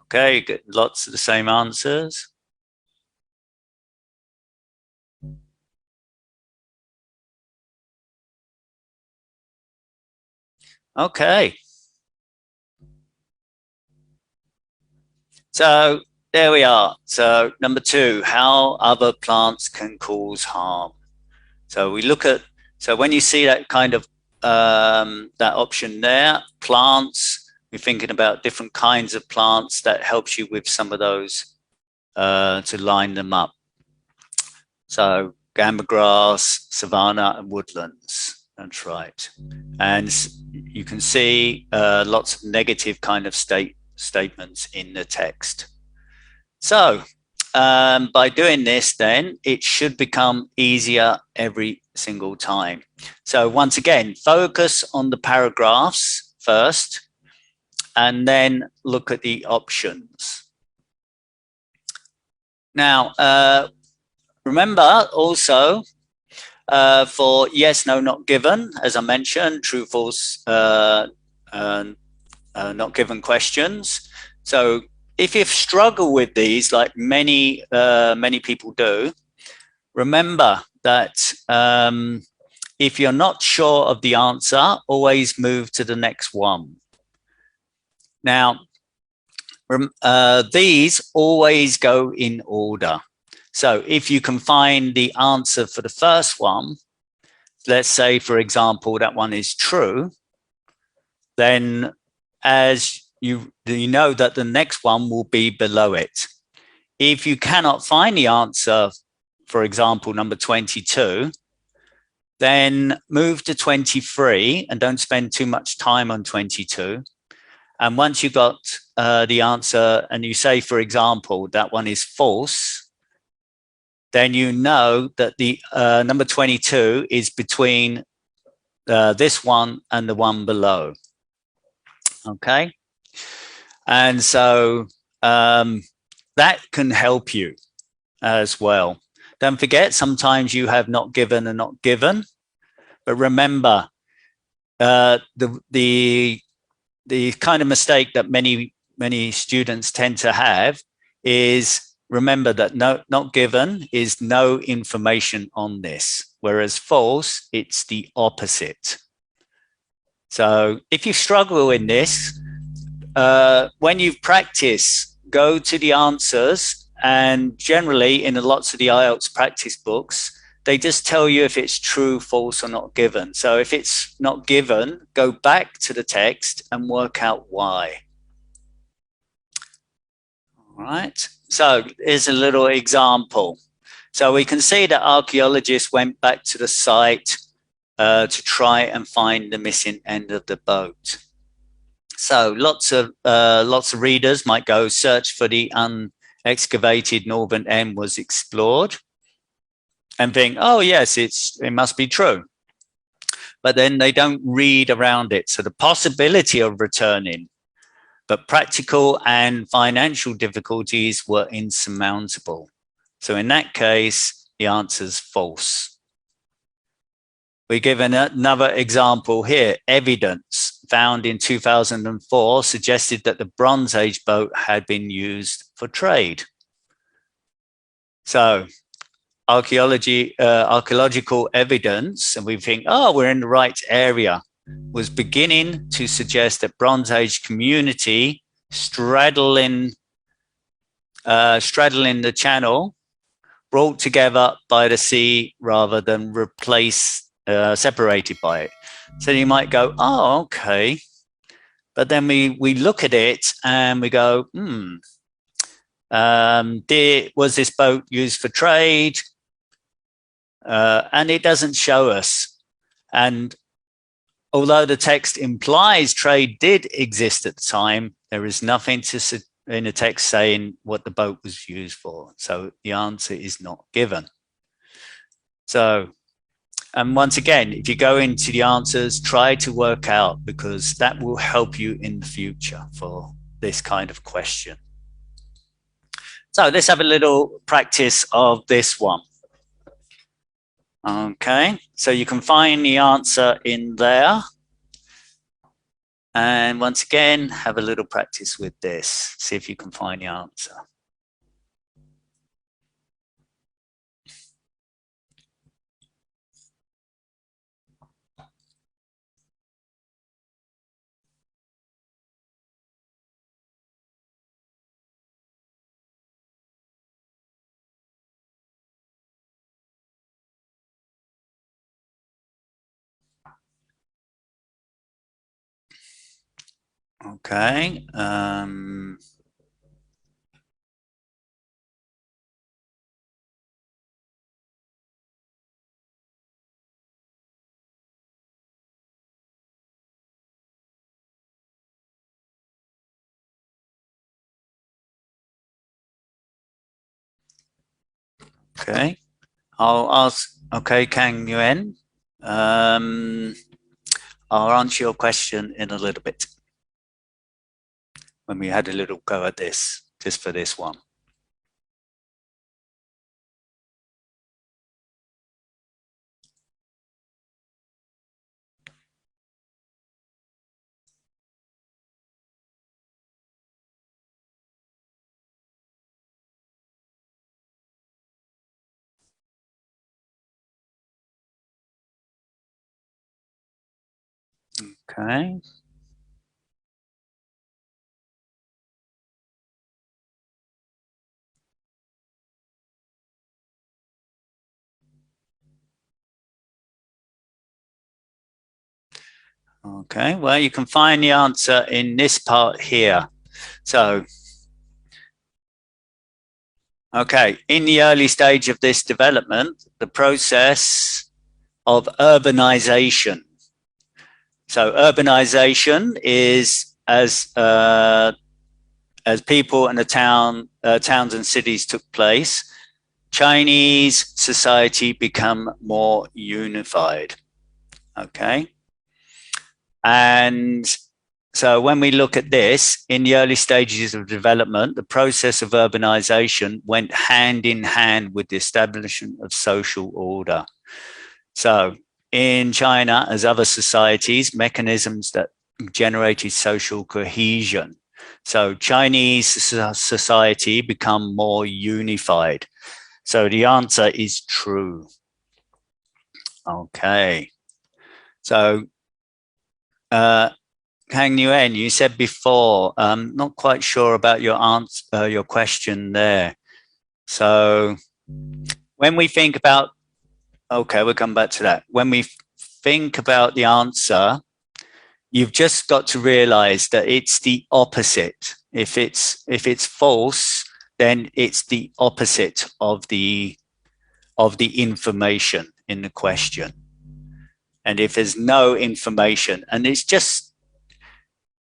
Okay, good. Lots of the same answers. Okay. So there we are. So number 2, how other plants can cause harm. So we look at, so when you see that kind of, that option there, plants, we're thinking about different kinds of plants. That helps you with some of those to line them up. So gamba grass, savanna and woodlands. That's right. And you can see lots of negative kind of statements in the text. So by doing this, then it should become easier every single time. So once again, focus on the paragraphs first and then look at the options. Now, remember also for yes, no, not given, as I mentioned, true, false, not given questions. So if you struggle with these, like many people do, remember that if you're not sure of the answer, always move to the next one. Now, these always go in order. So if you can find the answer for the first one, let's say, for example, that one is true, then as you know that the next one will be below it. If you cannot find the answer, for example, number 22, then move to 23 and don't spend too much time on 22. And once you got the answer and you say, for example, that one is false, then you know that the number 22 is between this one and the one below. Okay. And so that can help you as well. Don't forget, sometimes you have not given and not given, but remember the kind of mistake that many students tend to have is remember that not given is no information on this, whereas false, it's the opposite. So if you struggle in this, when you've practiced, go to the answers, and generally in lots of the IELTS practice books, they just tell you if it's true, false, or not given. So if it's not given, go back to the text and work out why. All right, so here's a little example. So we can see that archaeologists went back to the site to try and find the missing end of the boat. So lots of readers might go search for the excavated northern end was explored, and think, oh yes, it must be true. But then they don't read around it. So the possibility of returning, but practical and financial difficulties were insurmountable. So in that case, the answer is false. We give another example here. Evidence found in 2004 suggested that the Bronze Age boat had been used for trade. So archaeological evidence, and we think, oh, we're in the right area, was beginning to suggest that Bronze Age community straddling the channel, brought together by the sea rather than separated by it. So you might go, oh, okay. But then we look at it and we go, was this boat used for trade? And it doesn't show us. And although the text implies trade did exist at the time, there is nothing in the text saying what the boat was used for. So the answer is not given. So, and once again, if you go into the answers, try to work out, because that will help you in the future for this kind of question. So let's have a little practice of this one. Okay, so you can find the answer in there. And once again, have a little practice with this. See if you can find the answer. Okay. Okay. I'll ask. Okay, Kang Nguyen. I'll answer your question in a little bit, when we had a little go at this, just for this one. Okay. Okay, well, you can find the answer in this part here. So, okay, in the early stage of this development, the process of urbanization. So urbanization is as people in the towns and cities took place, Chinese society become more unified. Okay. And so when we look at this, in the early stages of development, the process of urbanization went hand in hand with the establishment of social order. So in China, as other societies, mechanisms that generated social cohesion. So Chinese society become more unified. So the answer is true. Okay. So Kang Nguyen, you said before, not quite sure about your answer, your question there. So when we think about, okay, we'll come back to that. When we think about the answer, you've just got to realize that it's the opposite. If it's false, then it's the opposite of the information in the question. And if there's no information, and it's just,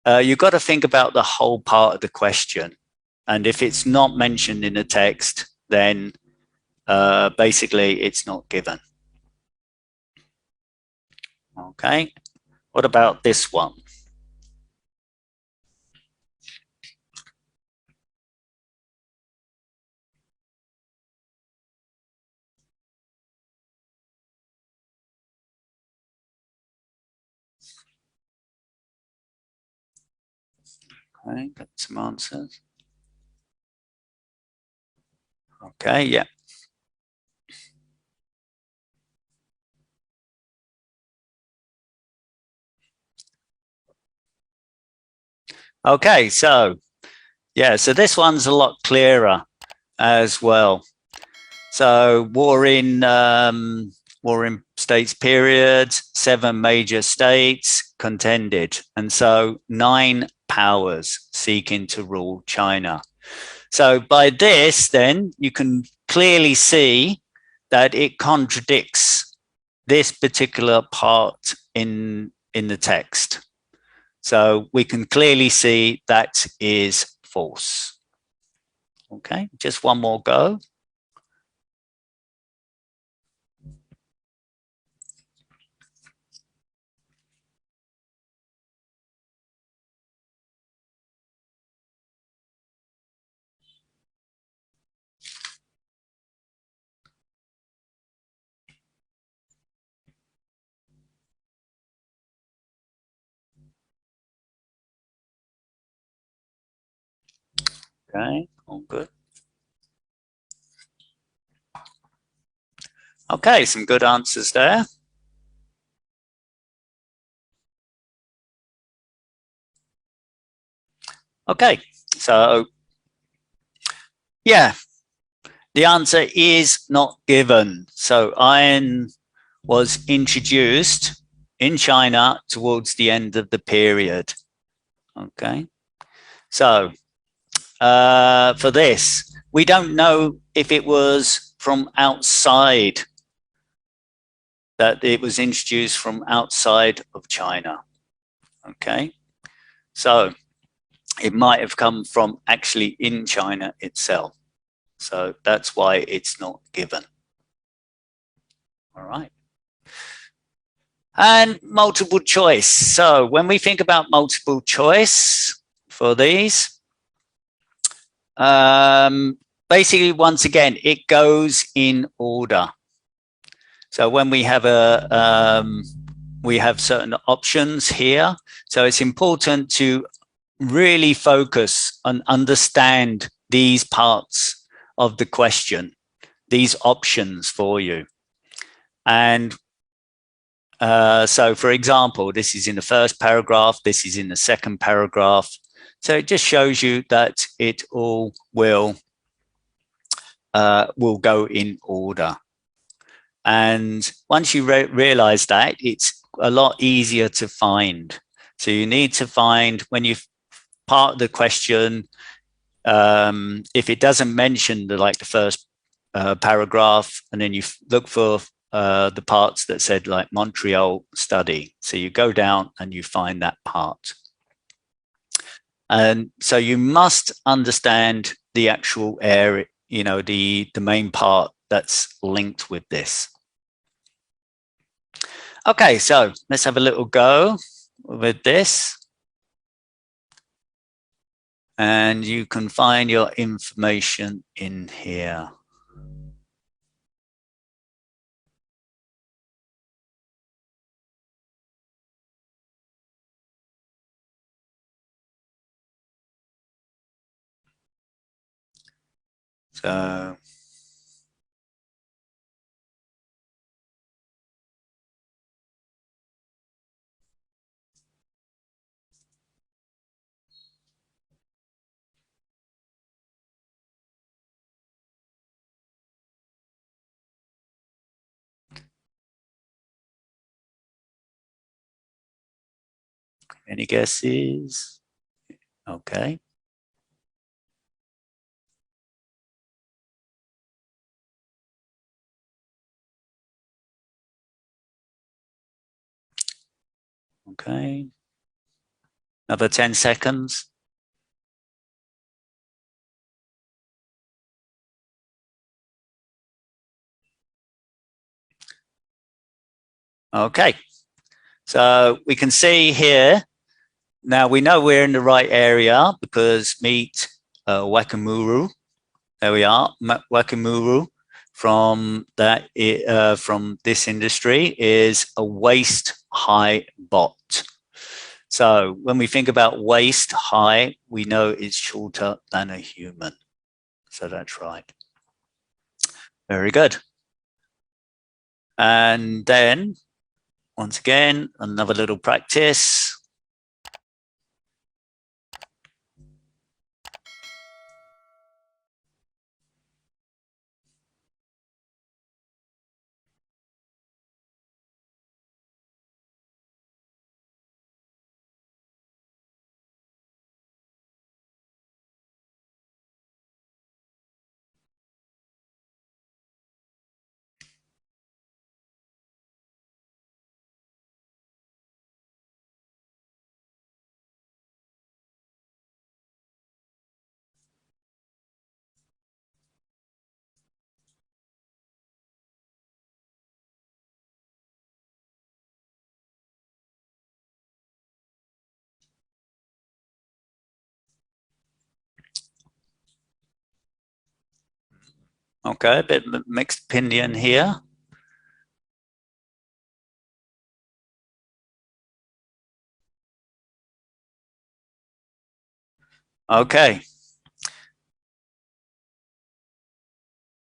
you've got to think about the whole part of the question. And if it's not mentioned in the text, then basically it's not given. Okay, what about this one? Okay, got some answers. Okay, yeah. Okay, so yeah, so this one's a lot clearer as well. So war in states period, 7 major states contended, and so 9 powers seeking to rule China. So by this, then you can clearly see that it contradicts this particular part in the text. So we can clearly see that is false. Okay, just one more go. Okay, all good. Okay, some good answers there. Okay, so yeah, the answer is not given. So iron was introduced in China towards the end of the period. Okay, so for this, we don't know if it was from outside, that it was introduced from outside of China. Okay, so it might have come from actually in China itself. So that's why it's not given. All right. And multiple choice. So when we think about multiple choice for these, basically, once again, it goes in order. So when we have we have certain options here. So it's important to really focus and understand these parts of the question, these options for you. And so, for example, this is in the first paragraph, this is in the second paragraph. So it just shows you that it all will go in order. And once you realize that, it's a lot easier to find. So you need to find, when you part the question, if it doesn't mention the first paragraph, and then you look for the parts that said like Montreal study. So you go down and you find that part. And so you must understand the actual area, you know, the main part that's linked with this. Okay, so let's have a little go with this. And you can find your information in here. So any guesses? Okay. Okay. Another 10 seconds. Okay, so we can see here, now we know we're in the right area because meet Wakamuru. There we are, Wakamuru from this industry is a waist high bot. So when we think about waist high, we know it's shorter than a human. So that's right. Very good. And then once again, another little practice. Okay, a bit mixed opinion here. Okay.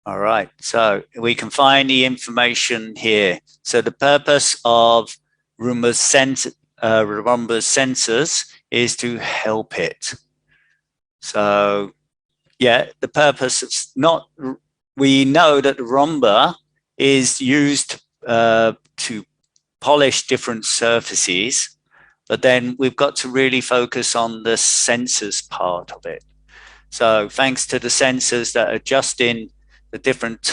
All right, so we can find the information here. So the purpose of Roomba's sensors is to help it. So yeah, the purpose is not, we know that the Roomba is used to polish different surfaces, but then we've got to really focus on the sensors part of it. So thanks to the sensors that are adjusting the different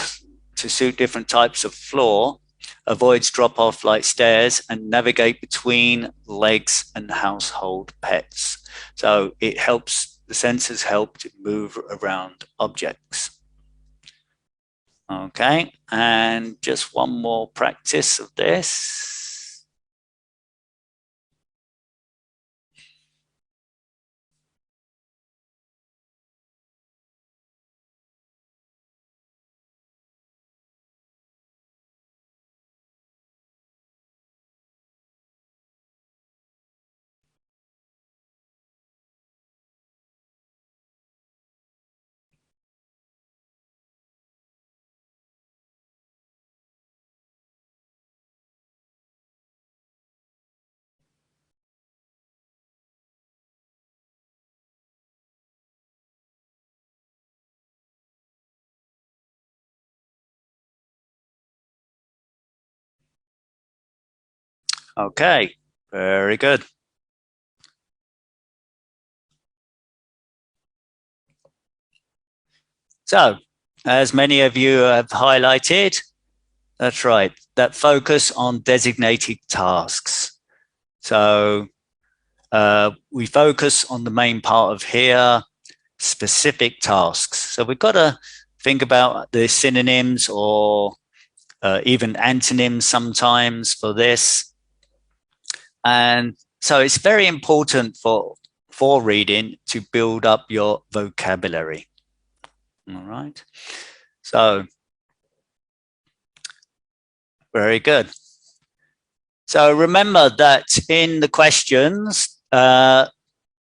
to suit different types of floor, avoids drop off like stairs, and navigate between legs and household pets. So it helps, the sensors help to move around objects. Okay, and just one more practice of this. Okay, very good. So, as many of you have highlighted, that's right, that focus on designated tasks. So we focus on the main part of here, specific tasks. So we've got to think about the synonyms or even antonyms sometimes for this. And so it's very important for reading to build up your vocabulary. All right. So very good. So remember that in the questions,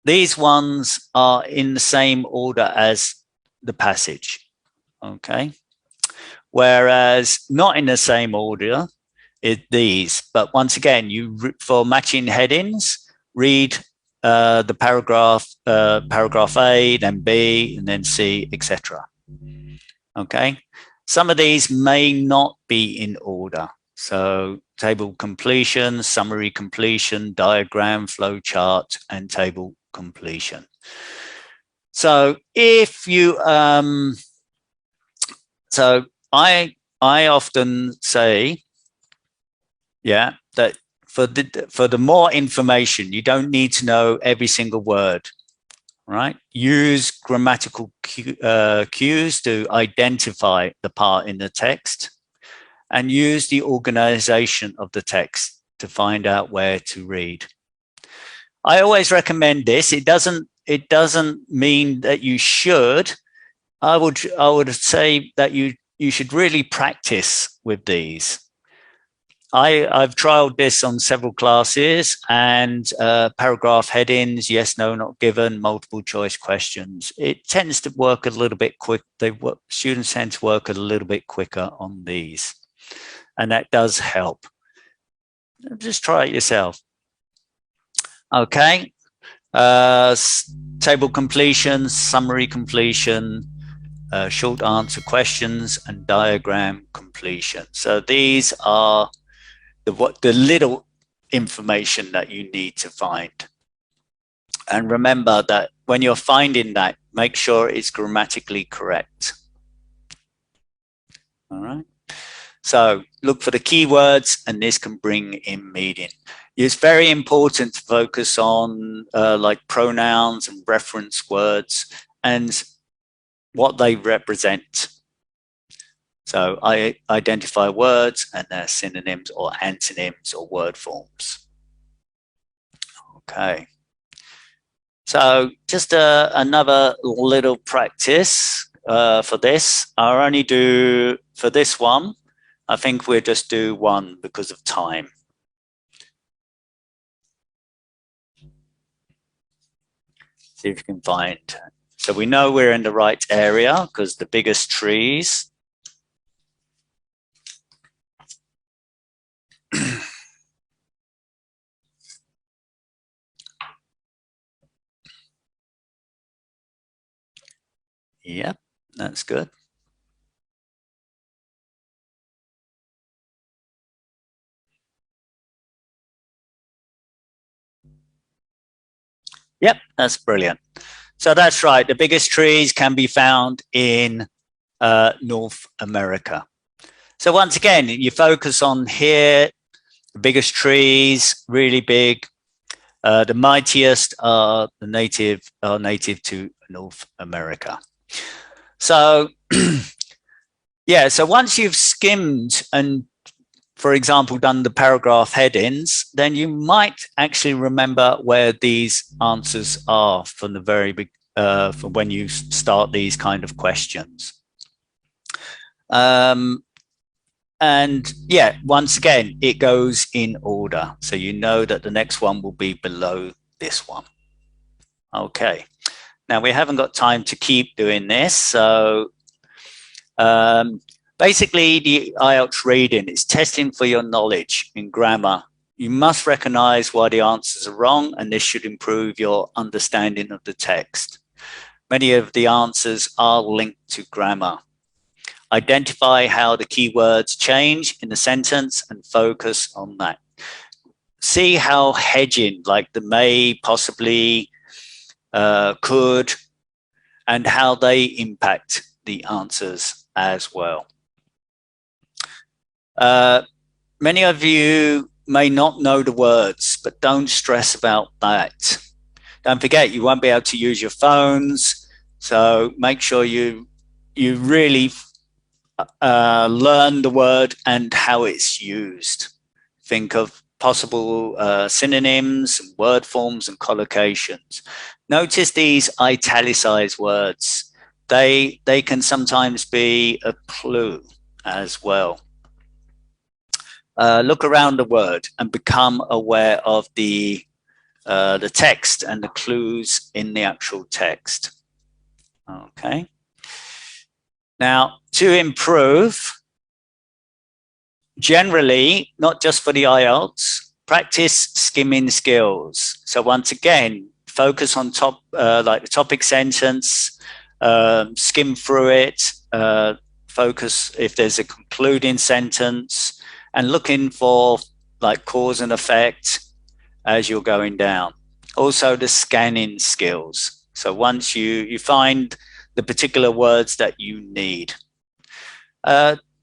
these ones are in the same order as the passage. Okay. Whereas not in the same order is these. But once again, for matching headings, read the paragraph A, then B, and then C, etc. Okay. Some of these may not be in order. So table completion, summary completion, diagram, flow chart, and table completion. So if you, so I often say, yeah, that for the more information, you don't need to know every single word, right? Use grammatical cues to identify the part in the text. and use the organization of the text to find out where to read. I always recommend this. It doesn't mean that you should. I would say that you should really practice with these. I've trialed this on several classes, and paragraph headings, yes, no, not given, multiple choice questions. It tends to work a little bit quick. Students tend to work a little bit quicker on these, and that does help. Just try it yourself. Okay. Table completion, summary completion, short answer questions, and diagram completion. So these are the little information that you need to find. And remember that when you're finding that, make sure it's grammatically correct. All right. So look for the keywords, and this can bring in meaning. It's very important to focus on like pronouns and reference words and what they represent. So I identify words and their synonyms or antonyms or word forms. Okay. So just another little practice for this. I'll only do, for this one, I think we'll just do one because of time. See if you can find. So we know we're in the right area because the biggest trees. Yep, that's good. Yep, that's brilliant. So that's right. The biggest trees can be found in North America. So once again, you focus on here, the biggest trees, really big. The mightiest are native to North America. So yeah, so once you've skimmed and, for example, done the paragraph headings, then you might actually remember where these answers are from the very big, from when you start these kind of questions. And yeah, once again, it goes in order. So you know that the next one will be below this one. Okay. Now we haven't got time to keep doing this. So basically, the IELTS reading is testing for your knowledge in grammar. You must recognize why the answers are wrong, and this should improve your understanding of the text. Many of the answers are linked to grammar. Identify how the keywords change in the sentence and focus on that. See how hedging, like the may, possibly, could, and how they impact the answers as well. Many of you may not know the words, but don't stress about that. Don't forget, you won't be able to use your phones, so make sure you really learn the word and how it's used. Think of possible synonyms, and word forms, and collocations. Notice these italicized words. They can sometimes be a clue as well. Look around the word and become aware of the text and the clues in the actual text. Okay. Now, to improve, generally, not just for the IELTS, practice skimming skills. So once again, focus on like the topic sentence, skim through it, focus if there's a concluding sentence, and looking for like cause and effect as you're going down. Also the scanning skills. So once you find the particular words that you need.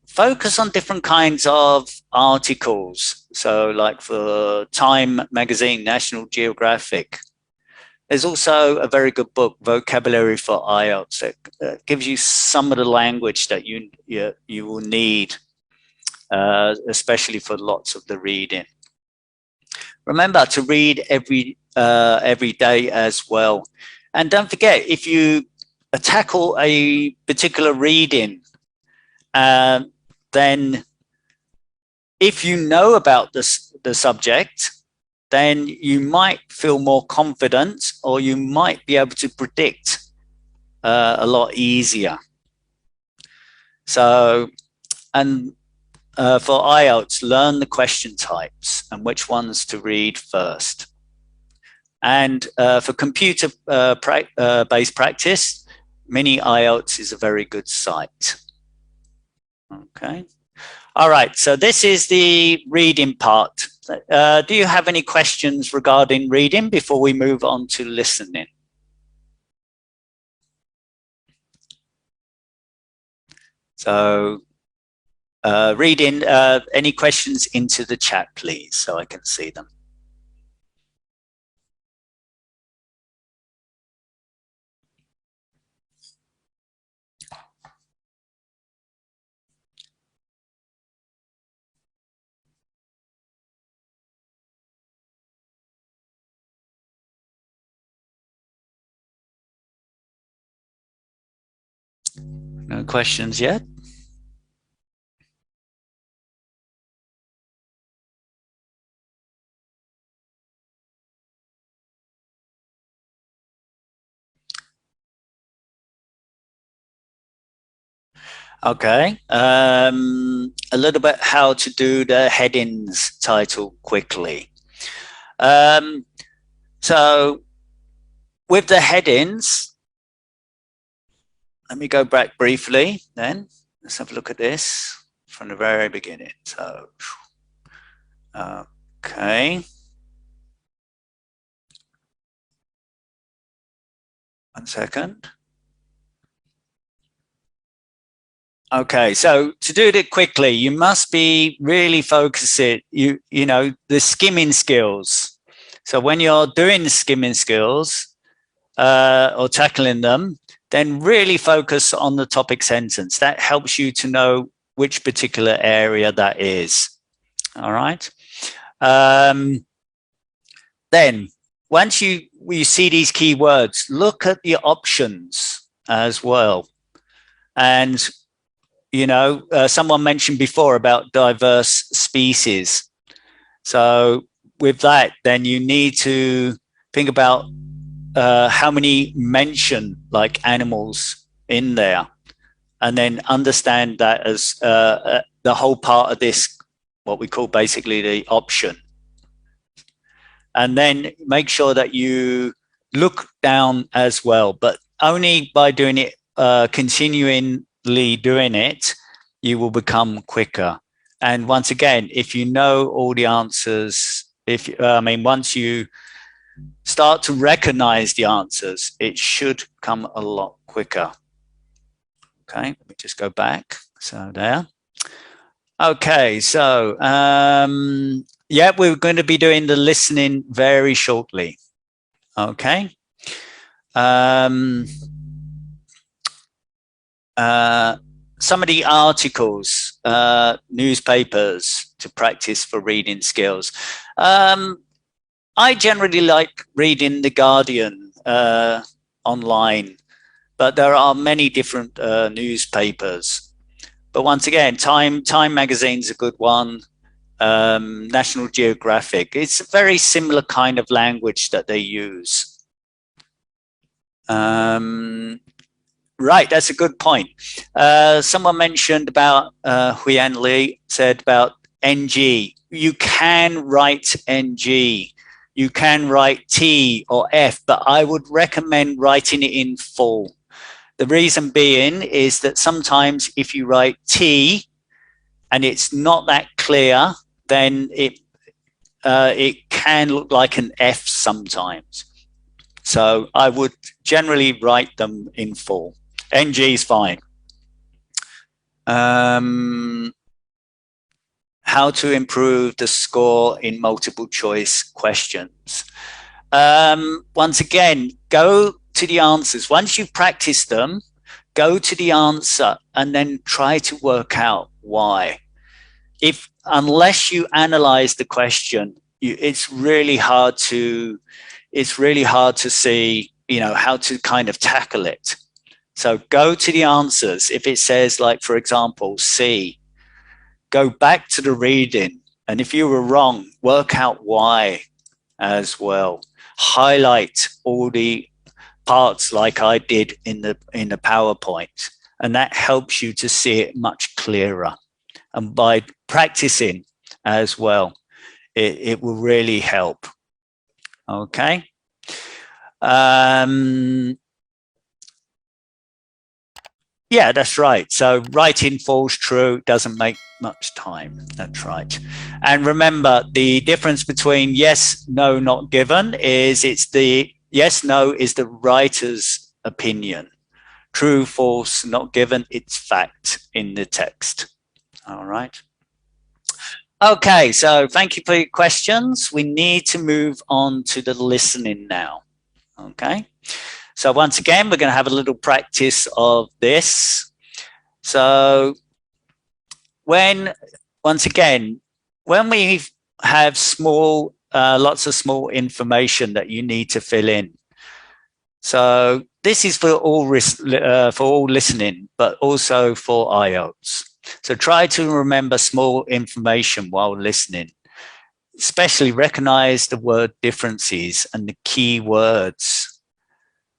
Focus on different kinds of articles. So like for Time magazine, National Geographic. There's also a very good book, Vocabulary for IELTS, that gives you some of the language that you will need especially for lots of the reading. Remember to read every day as well. And don't forget, if you tackle a particular reading, then if you know about the subject, then you might feel more confident, or you might be able to predict a lot easier. So, and for IELTS, learn the question types and which ones to read first. And for computer-based practice, Mini IELTS is a very good site. Okay. All right, so this is the reading part. Do you have any questions regarding reading before we move on to listening? So reading, any questions into the chat, please, so I can see them. No questions yet? Okay, a little bit how to do the headings title quickly. So with the headings, let me go back briefly then. Let's have a look at this from the very beginning. So, okay. One second. Okay, so to do it quickly, you must be really focusing, you know, the skimming skills. So when you're doing the skimming skills or tackling them, then really focus on the topic sentence. That helps you to know which particular area that is. All right. Then once you see these keywords, look at the options as well. And you know, someone mentioned before about diverse species. So with that, then you need to think about how many mention like animals in there, and then understand that as the whole part of this, what we call basically the option. And then make sure that you look down as well, but only by doing it, continuing doing it, you will become quicker. And once again, if you know all the answers, once you start to recognize the answers, it should come a lot quicker. Okay, let me just go back. So there. Okay, so yeah, we're going to be doing the listening very shortly. Okay. Some of the articles, newspapers to practice for reading skills. I generally like reading The Guardian online, but there are many different newspapers. But once again, Time magazine's a good one. National Geographic. It's a very similar kind of language that they use. Right, that's a good point. Someone mentioned about Huyan Lee said about NG. You can write NG. You can write T or F, but I would recommend writing it in full. The reason being is that sometimes if you write T and it's not that clear, then it can look like an F sometimes. So I would generally write them in full. NG is fine. How to improve the score in multiple choice questions. Once again, go to the answers. Once you've practiced them, go to the answer and then try to work out why. unless you analyze the question, it's really hard to see, you know, how to kind of tackle it. So go to the answers. If it says, like, for example, C, go back to the reading. And if you were wrong, work out why as well. Highlight all the parts like I did in the PowerPoint. And that helps you to see it much clearer. And by practicing as well, it will really help. Okay. Yeah, that's right. So writing false, true, doesn't make much time. That's right. And remember, the difference between yes, no, not given is it's the yes, no is the writer's opinion. True, false, not given, it's fact in the text. All right. Okay, so thank you for your questions. We need to move on to the listening now. Okay. So once again, we're going to have a little practice of this. So once again, when we have lots of small information that you need to fill in. So this is for all listening, but also for IELTS. So try to remember small information while listening, especially recognize the word differences and the key words.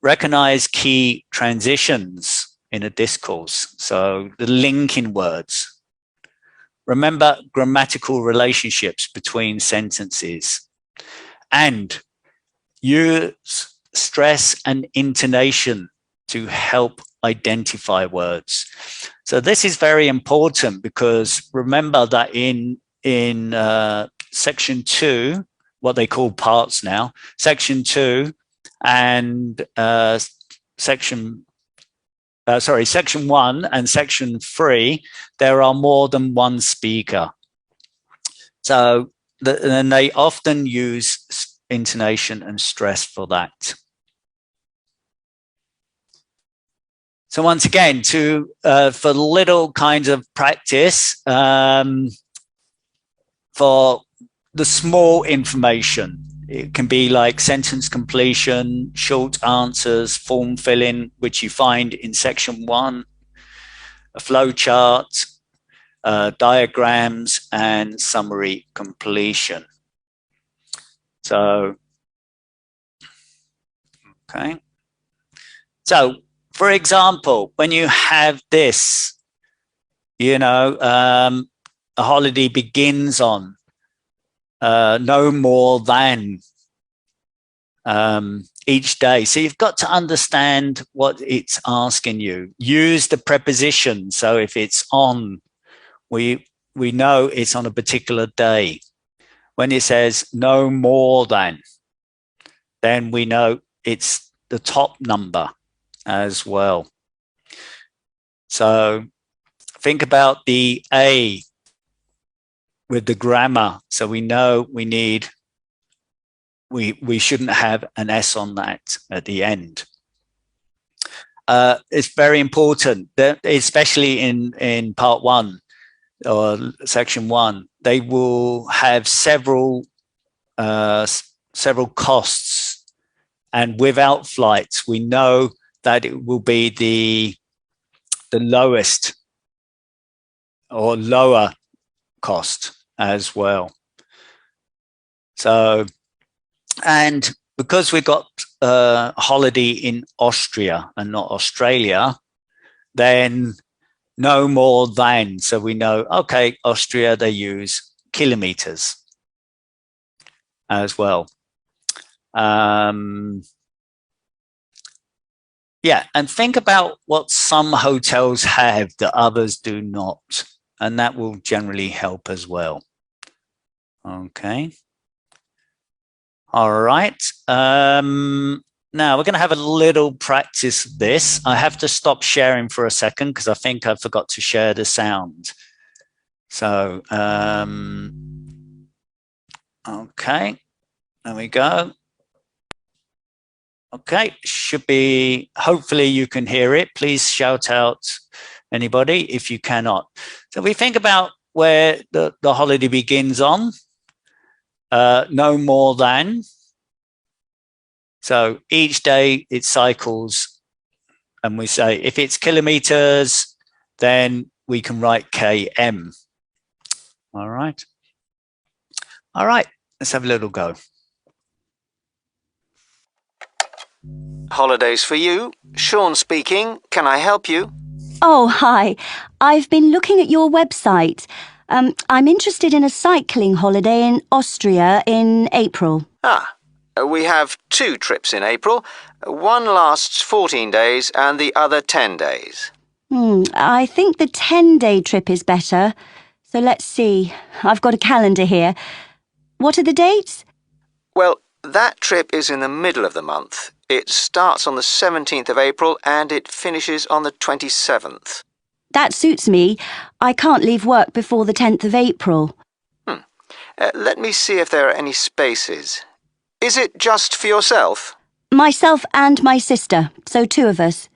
Recognize key transitions in a discourse, so the linking words. Remember grammatical relationships between sentences. And use stress and intonation to help identify words. So this is very important because remember that in section 2, what they call parts now, section 2, and section 1 and section 3, there are more than one speaker. So and they often use intonation and stress for that. So once again, for little kinds of practice, for the small information, it can be like sentence completion, short answers, form filling, which you find in section 1, a flow chart, diagrams, and summary completion. So, okay. So, for example, when you have this, you know, a holiday begins on no more than each day. So you've got to understand what it's asking you. Use the preposition. So if it's on, we know it's on a particular day. When it says no more than, then we know it's the top number as well. So think about the A with the grammar. So we know we shouldn't have an S on that at the end. It's very important that, especially in part 1 or section 1, they will have several costs, and without flights, we know that it will be the lowest or lower cost as well. So, and because we got a holiday in Austria and not Australia, then no more than, so we know, okay, Austria, they use kilometers as well. Yeah, and think about what some hotels have that others do not, and that will generally help as well. Okay. All right. Now we're going to have a little practice of this. I have to stop sharing for a second because I think I forgot to share the sound. So, okay, there we go. Okay, should be, hopefully you can hear it. Please shout out anybody if you cannot. So we think about where the holiday begins on. No more than. So each day it cycles, and we say if it's kilometers, then we can write km. All right. All right, let's have a little go. Holidays for you. Sean speaking. Can I help you? Oh, hi. I've been looking at your website. I'm interested in a cycling holiday in Austria in April. We have 2 trips in April. One lasts 14 days and the other 10 days. I think the 10-day trip is better. So let's see. I've got a calendar here. What are the dates? Well, that trip is in the middle of the month. It starts on the 17th of April and it finishes on the 27th. That suits me. I can't leave work before the 10th of April. Let me see if there are any spaces. Is it just for yourself? Myself and my sister, so 2 of us.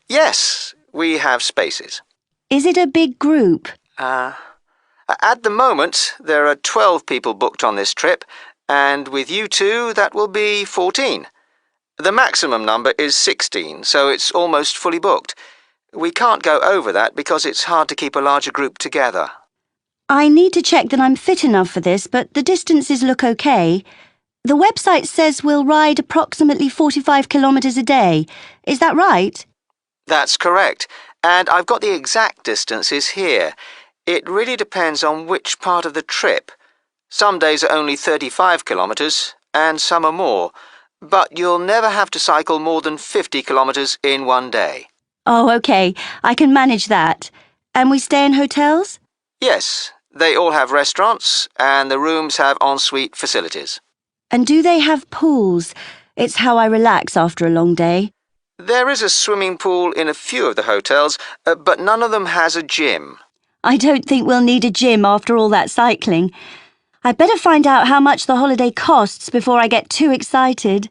Yes, we have spaces. Is it a big group? At the moment, there are 12 people booked on this trip, and with you 2, that will be 14. The maximum number is 16, so it's almost fully booked. We can't go over that because it's hard to keep a larger group together. I need to check that I'm fit enough for this, but the distances look okay. The website says we'll ride approximately 45 kilometres a day. Is that right? That's correct, and I've got the exact distances here. It really depends on which part of the trip. Some days are only 35 kilometres, and some are more. But you'll never have to cycle more than 50 kilometres in one day. Oh, okay. I can manage that. And we stay in hotels? Yes, they all have restaurants, and the rooms have ensuite facilities. And do they have pools? It's how I relax after a long day. There is a swimming pool in a few of the hotels, but none of them has a gym. I don't think we'll need a gym after all that cycling. I'd better find out how much the holiday costs before I get too excited.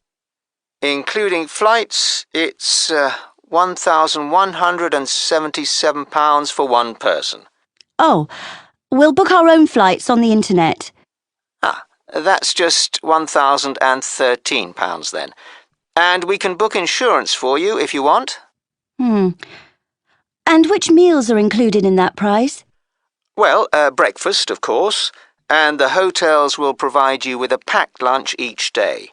Including flights, it's £1,177 for one person. Oh, we'll book our own flights on the internet. That's just £1,013 then. And we can book insurance for you if you want. And which meals are included in that price? Well, breakfast, of course, and the hotels will provide you with a packed lunch each day.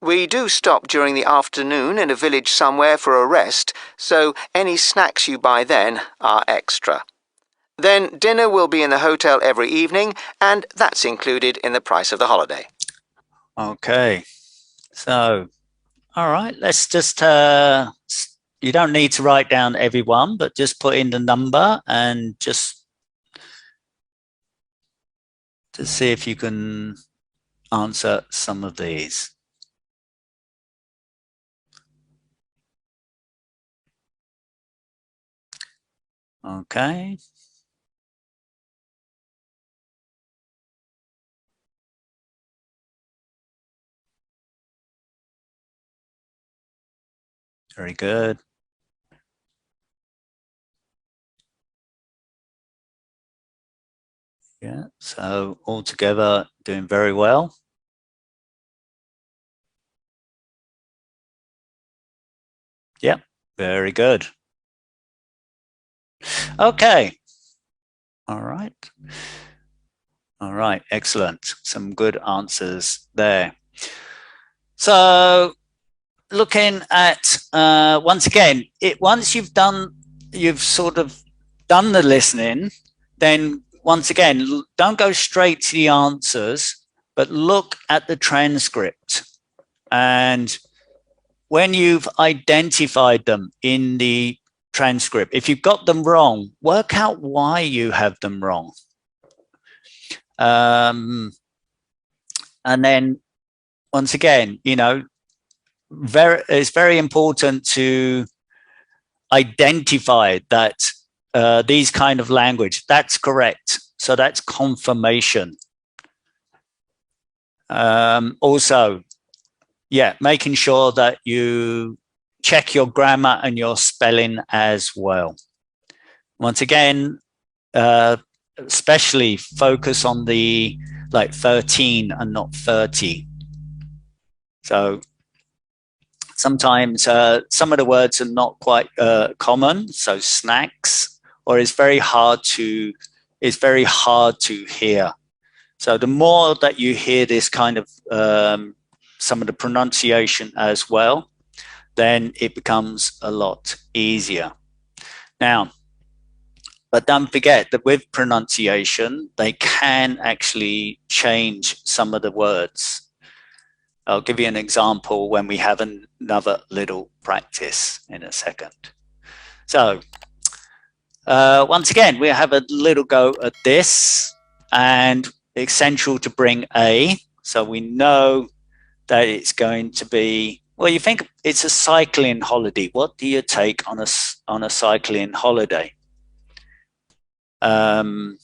We do stop during the afternoon in a village somewhere for a rest, so any snacks you buy then are extra. Then dinner will be in the hotel every evening, and that's included in the price of the holiday. Okay, so, all right, let's just, you don't need to write down everyone, but just put in the number and just to see if you can answer some of these. Okay. Very good. Yeah, so altogether doing very well. Yeah, very good. Okay. All right. All right, excellent. Some good answers there. So looking at once again, once you've sort of done the listening, then once again, don't go straight to the answers, but look at the transcript. And when you've identified them in the transcript, if you've got them wrong, work out why you have them wrong. And then once again, you know, it's very important to identify that these kind of language, that's correct. So that's confirmation. Also, yeah, making sure that you check your grammar and your spelling as well. Once again, especially focus on the like 13 and not 30. So sometimes some of the words are not quite common, so snacks, or it's very hard to hear. So the more that you hear this kind of some of the pronunciation as well, then it becomes a lot easier. Now, but don't forget that with pronunciation, they can actually change some of the words. I'll give you an example when we have another little practice in a second. So once again, we have a little go at this, and it's essential to bring a, so we know that it's going to be, well, you think it's a cycling holiday. What do you take on a cycling holiday? And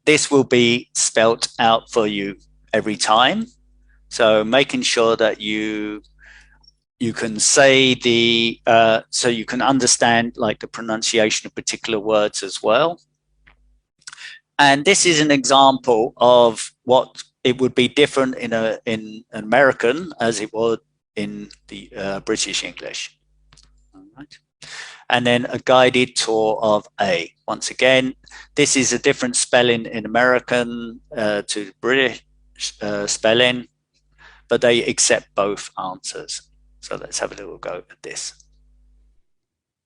this will be spelt out for you every time. So making sure that you can say the, so you can understand like the pronunciation of particular words as well. And this is an example of what it would be different in American as it would in the British English. All right. And then a guided tour of A. Once again, this is a different spelling in American to British spelling, but they accept both answers. So let's have a little go at this.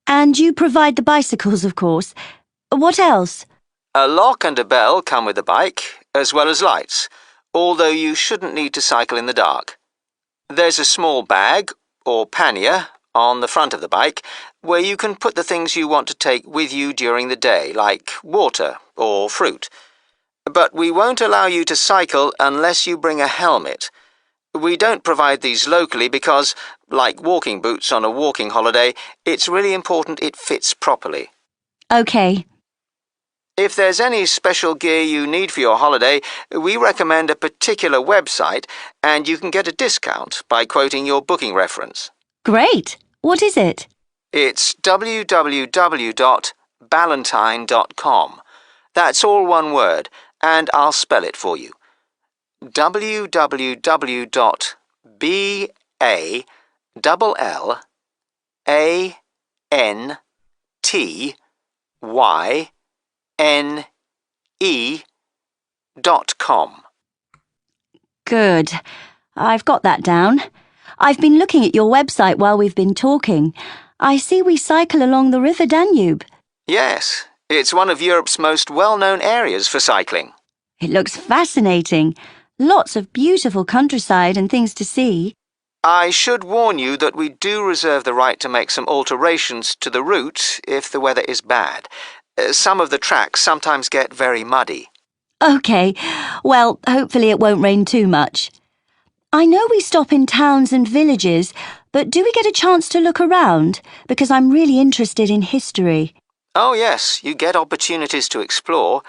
And you provide the bicycles, of course. What else? A lock and a bell come with the bike, as well as lights, although you shouldn't need to cycle in the dark. There's a small bag, or pannier, on the front of the bike, where you can put the things you want to take with you during the day, like water or fruit. But we won't allow you to cycle unless you bring a helmet. We don't provide these locally because, like walking boots on a walking holiday, it's really important it fits properly. Okay. If there's any special gear you need for your holiday, we recommend a particular website, and you can get a discount by quoting your booking reference. Great. What is it? It's www.ballantine.com. That's all one word, and I'll spell it for you. www.ballantine.com. Good. I've got that down. I've been looking at your website while we've been talking. I see we cycle along the River Danube. Yes, it's one of Europe's most well-known areas for cycling. It looks fascinating. Lots of beautiful countryside and things to see. I should warn you that we do reserve the right to make some alterations to the route if the weather is bad. Some of the tracks sometimes get very muddy. Okay. Well, hopefully it won't rain too much. I know we stop in towns and villages, but do we get a chance to look around? Because I'm really interested in history. Oh yes, you get opportunities to explore.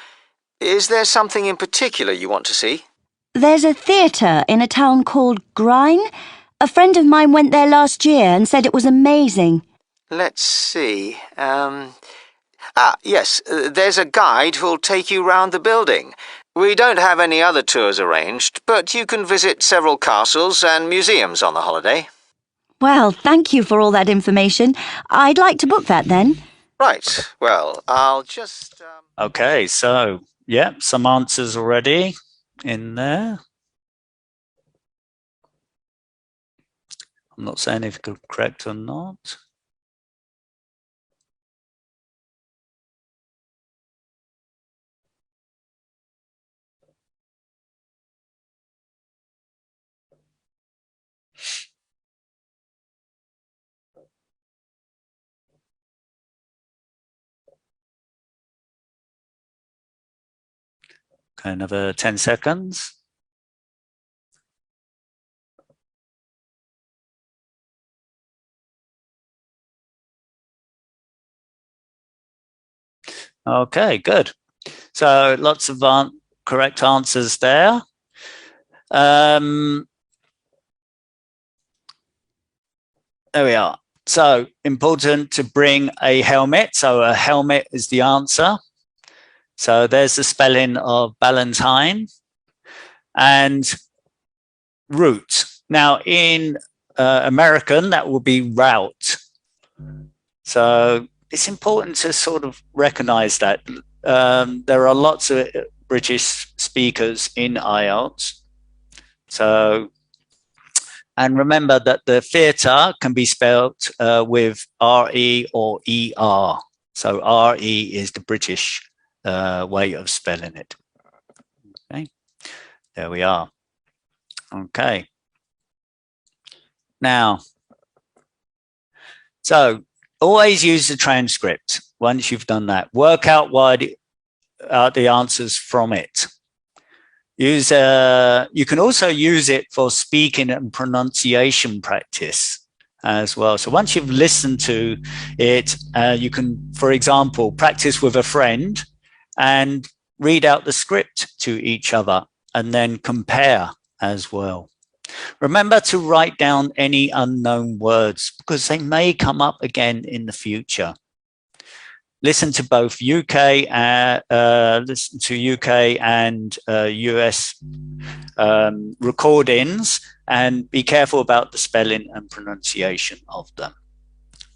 Is there something in particular you want to see? There's a theatre in a town called Grine. A friend of mine went there last year and said it was amazing. Let's see. Yes, there's a guide who'll take you round the building. We don't have any other tours arranged, but you can visit several castles and museums on the holiday. Well, thank you for all that information. I'd like to book that then. Right. Well, I'll just... Okay, so, yeah, some answers already in there. I'm not saying if it's correct or not. Okay, another 10 seconds. Okay, good. So lots of correct answers there. There we are. So important to bring a helmet. So a helmet is the answer. So there's the spelling of Valentine. And route. Now in American, that will be route. So it's important to sort of recognize that. There are lots of British speakers in IELTS. So, and remember that the theatre can be spelled with R-E or E-R. So R-E is the British way of spelling it. Okay, there we are. Okay. Now, so always use the transcript. Once you've done that, work out the answers from it. You can also use it for speaking and pronunciation practice as well. So once you've listened to it, you can, for example, practice with a friend and read out the script to each other and then compare as well. Remember to write down any unknown words because they may come up again in the future. Listen to both UK and US recordings and be careful about the spelling and pronunciation of them.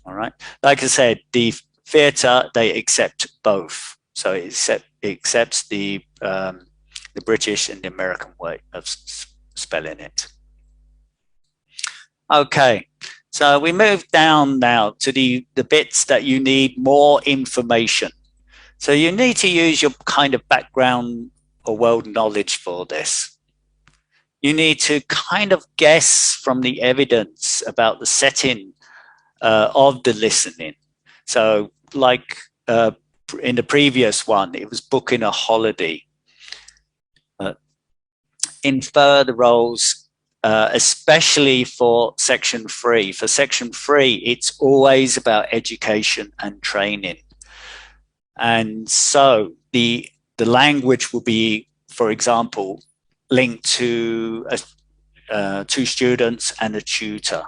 All right. Like I said, the theatre, they accept both. So it accepts the British and the American way of spelling it. Okay, so we move down now to the bits that you need more information. So you need to use your kind of background or world knowledge for this. You need to kind of guess from the evidence about the setting of the listening. So like in the previous one, it was booking a holiday. Infer the roles, especially for section 3. For section 3, it's always about education and training. And so the language will be, for example, linked to two students and a tutor.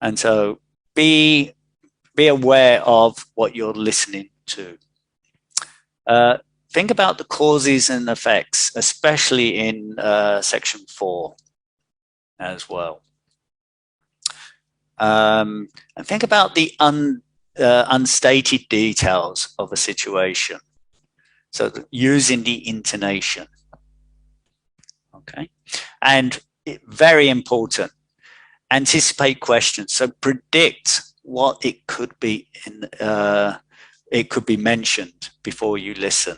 And so be aware of what you're listening to. Think about the causes and effects, especially in section 4 as well. And think about the unstated details of a situation. So using the intonation. Okay. And very important, anticipate questions. So predict what it could be mentioned before you listen.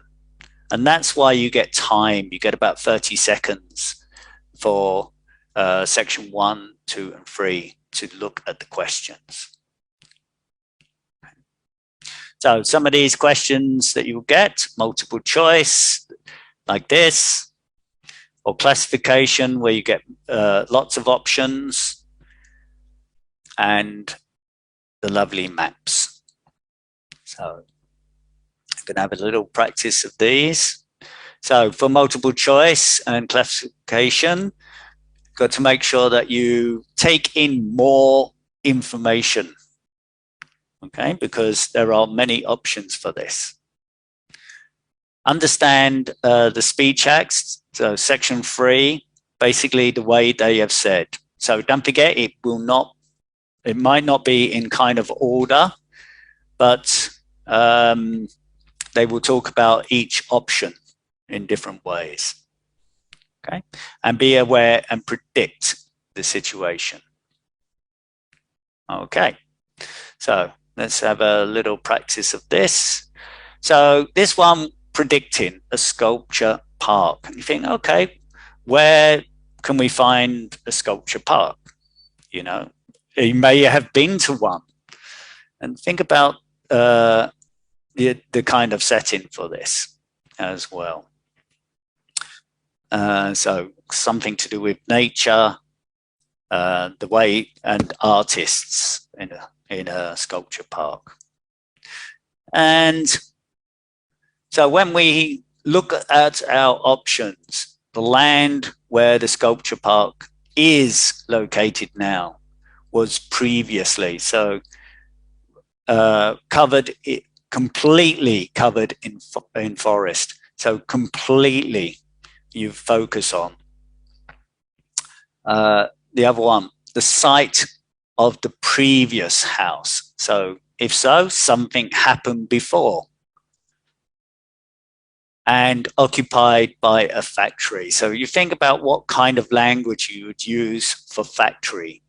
And that's why you get time. You get about 30 seconds for section 1, 2, and 3 to look at the questions. So some of these questions that you'll get, multiple choice, like this, or classification where you get lots of options, and the lovely maps. So I'm going to have a little practice of these. So for multiple choice and classification, got to make sure that you take in more information, okay, because there are many options for this. Understand the speech acts. So section 3, basically the way they have said. So don't forget, it might not be in kind of order, but they will talk about each option in different ways. Okay, and be aware and predict the situation. Okay, so let's have a little practice of this. So this one, predicting a sculpture park. And you think, okay, where can we find a sculpture park? You know, you may have been to one. And think about the kind of setting for this as well. So something to do with nature, the way, and artists in a sculpture park. And so when we look at our options, the land where the sculpture park is located now, was previously. So completely covered in forest. So completely you focus on. The other one, the site of the previous house. So if so, something happened before. And occupied by a factory. So you think about what kind of language you would use for factory,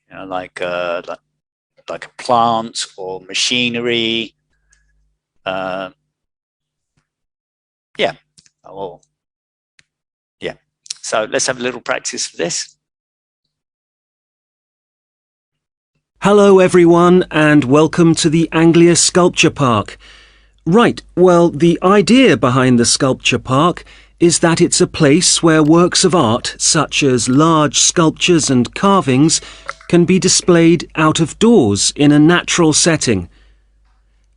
you know, like a plant or machinery. Yeah. So let's have a little practice for this. Hello everyone, and welcome to the Anglia Sculpture Park. Right, well, the idea behind the sculpture park is that it's a place where works of art, such as large sculptures and carvings, can be displayed out of doors in a natural setting.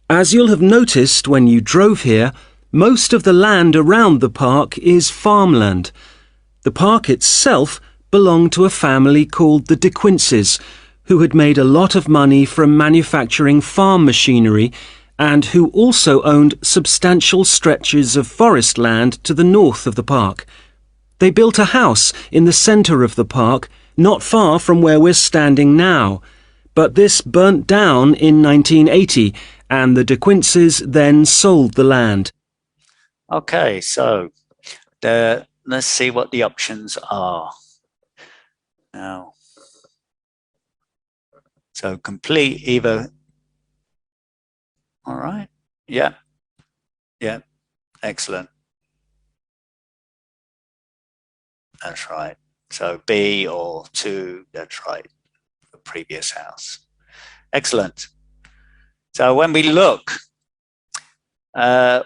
As you'll have noticed when you drove here, most of the land around the park is farmland. The park itself belonged to a family called the De Quinces, who had made a lot of money from manufacturing farm machinery and who also owned substantial stretches of forest land to the north of the park. They built a house in the centre of the park, not far from where we're standing now, but this burnt down in 1980, and the De Quinces then sold the land. Okay, so let's see what the options are. Now, so complete either. All right. Yeah. Yeah. Excellent. That's right. So B or 2, that's right. The previous house. Excellent. So when we look,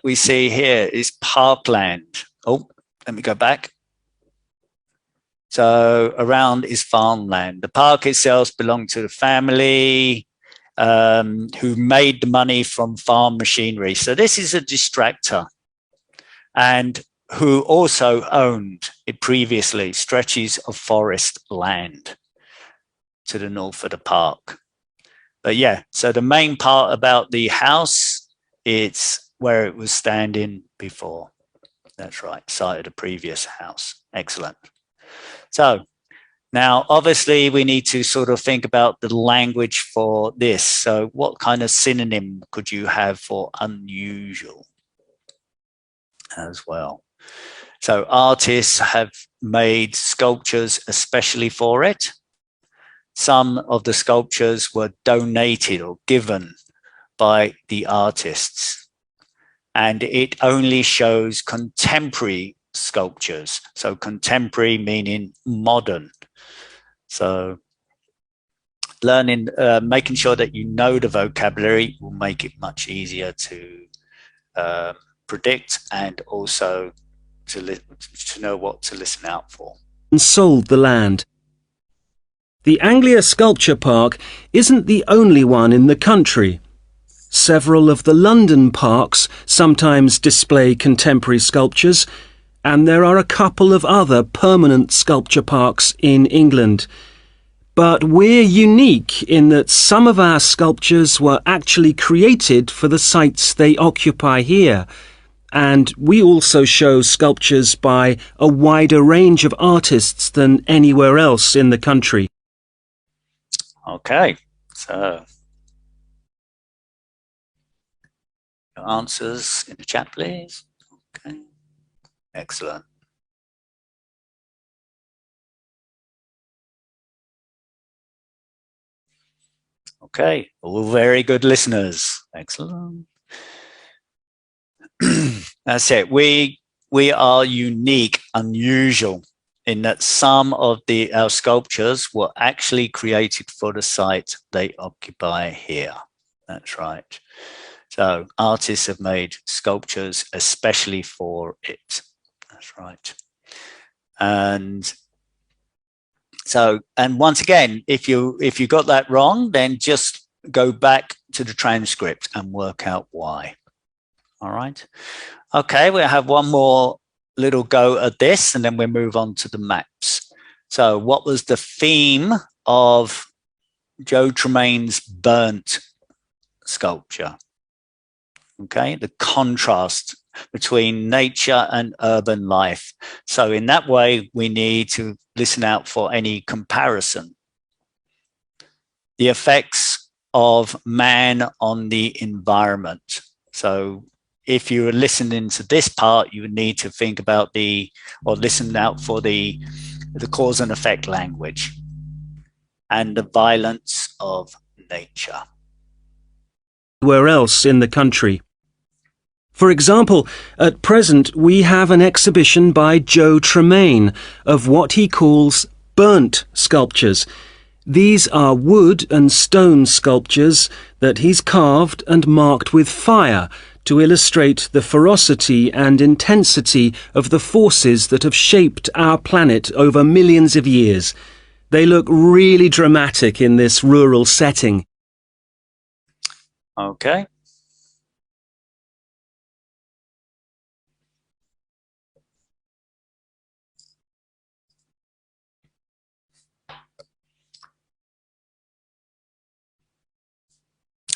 we see here is parkland. Oh, let me go back. So around is farmland. The park itself belonged to the family who made the money from farm machinery. So this is a distractor, and who also owned it previously stretches of forest land to the north of the park. But yeah, so the main part about the house, it's where it was standing before. That's right, site of the previous house. Excellent. So now, obviously, we need to sort of think about the language for this. So what kind of synonym could you have for unusual as well? So artists have made sculptures especially for it. Some of the sculptures were donated or given by the artists. And it only shows contemporary sculptures. So contemporary meaning modern. So learning, making sure that you know the vocabulary will make it much easier to predict and also to know what to listen out for. And sold the land. The Anglia Sculpture Park isn't the only one in the country. Several of the London parks sometimes display contemporary sculptures, and there are a couple of other permanent sculpture parks in England. But we're unique in that some of our sculptures were actually created for the sites they occupy here, and we also show sculptures by a wider range of artists than anywhere else in the country. Okay, so your answers in the chat, please. Okay, excellent. Okay, all very good listeners. Excellent. That's it. We are unique, unusual, in that some of our sculptures were actually created for the site they occupy here. That's right. So artists have made sculptures especially for it. That's right. And so, and once again, if you got that wrong, then just go back to the transcript and work out why. All right. Okay, we'll have one more little go at this, and then we'll move on to the maps. So what was the theme of Joe Tremaine's burnt sculpture. Okay, the contrast between nature and urban life. So in that way, we need to listen out for any comparison. The effects of man on the environment. So if you are listening to this part, you would need to think about or listen out for the cause and effect language and the violence of nature. Where else in the country? For example, at present we have an exhibition by Joe Tremaine of what he calls burnt sculptures. These are wood and stone sculptures that he's carved and marked with fire to illustrate the ferocity and intensity of the forces that have shaped our planet over millions of years. They look really dramatic in this rural setting. Okay.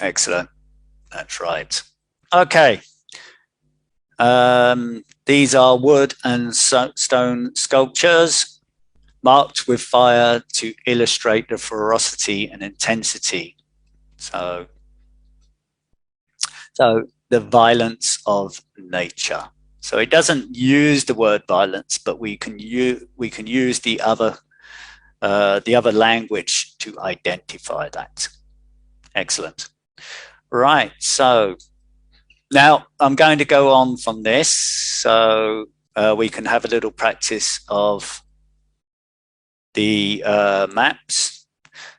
Excellent. That's right. Okay. These are wood and stone sculptures marked with fire to illustrate the ferocity and intensity. So the violence of nature. So it doesn't use the word violence, but we can use the other language to identify that. Excellent. Right. So now I'm going to go on from this, so we can have a little practice of the maps.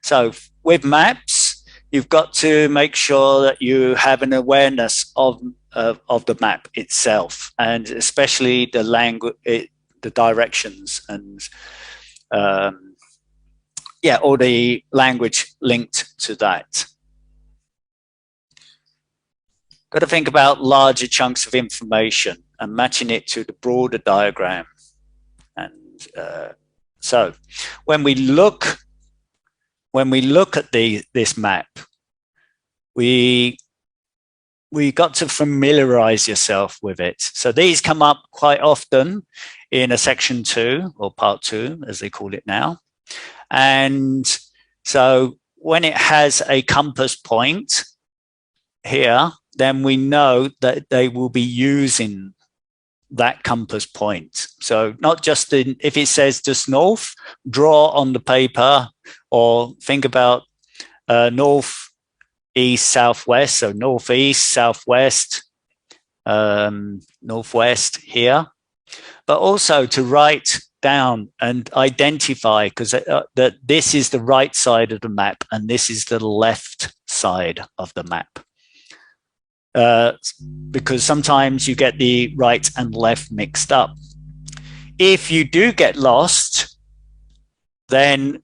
So with maps, you've got to make sure that you have an awareness of the map itself, and especially the language, the directions, and all the language linked to that. Got to think about larger chunks of information and matching it to the broader diagram. And so when we look at this map, we got to familiarize yourself with it. So these come up quite often in a section 2 or part 2, as they call it now. And so when it has a compass point here, then we know that they will be using that compass point. So not just if it says just north, draw on the paper, or think about north, east, southwest. So northeast, southwest, northwest here, but also to write down and identify, because that this is the right side of the map and this is the left side of the map. Because sometimes you get the right and left mixed up. If you do get lost, then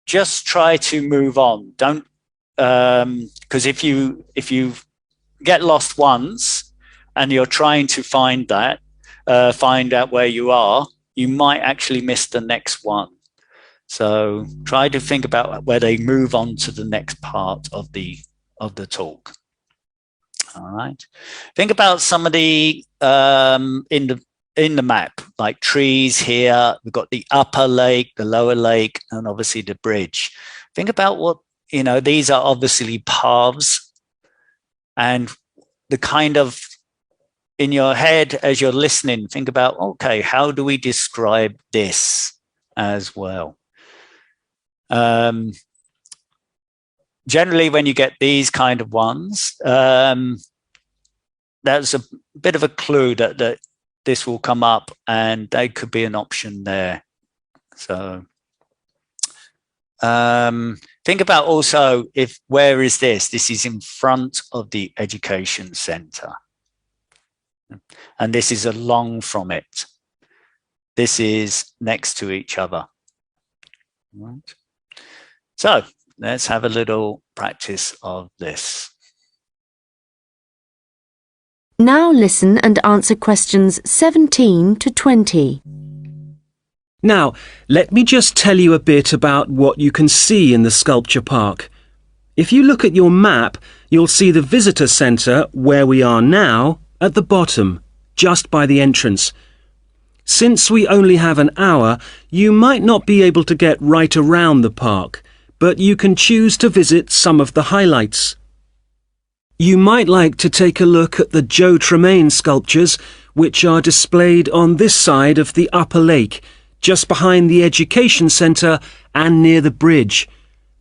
just try to move on. Don't, because if you get lost once and you're trying to find out where you are, you might actually miss the next one. So try to think about where they move on to the next part of the talk. All right. Think about some of the in the map, like trees here. We've got the upper lake, the lower lake, and obviously the bridge. Think about what, these are obviously paths, and the kind of, in your head as you're listening, think about, okay, how do we describe this as well? Generally, when you get these kind of ones, that's a bit of a clue that this will come up, and they could be an option there. So think about also, where is this? This is in front of the education center, and this is along from it. This is next to each other. Right. So let's have a little practice of this. Now listen and answer questions 17 to 20. Now, let me just tell you a bit about what you can see in the sculpture park. If you look at your map, you'll see the visitor centre, where we are now, at the bottom, just by the entrance. Since we only have an hour, you might not be able to get right around the park, but you can choose to visit some of the highlights. You might like to take a look at the Joe Tremaine sculptures, which are displayed on this side of the upper lake, just behind the Education Centre and near the bridge.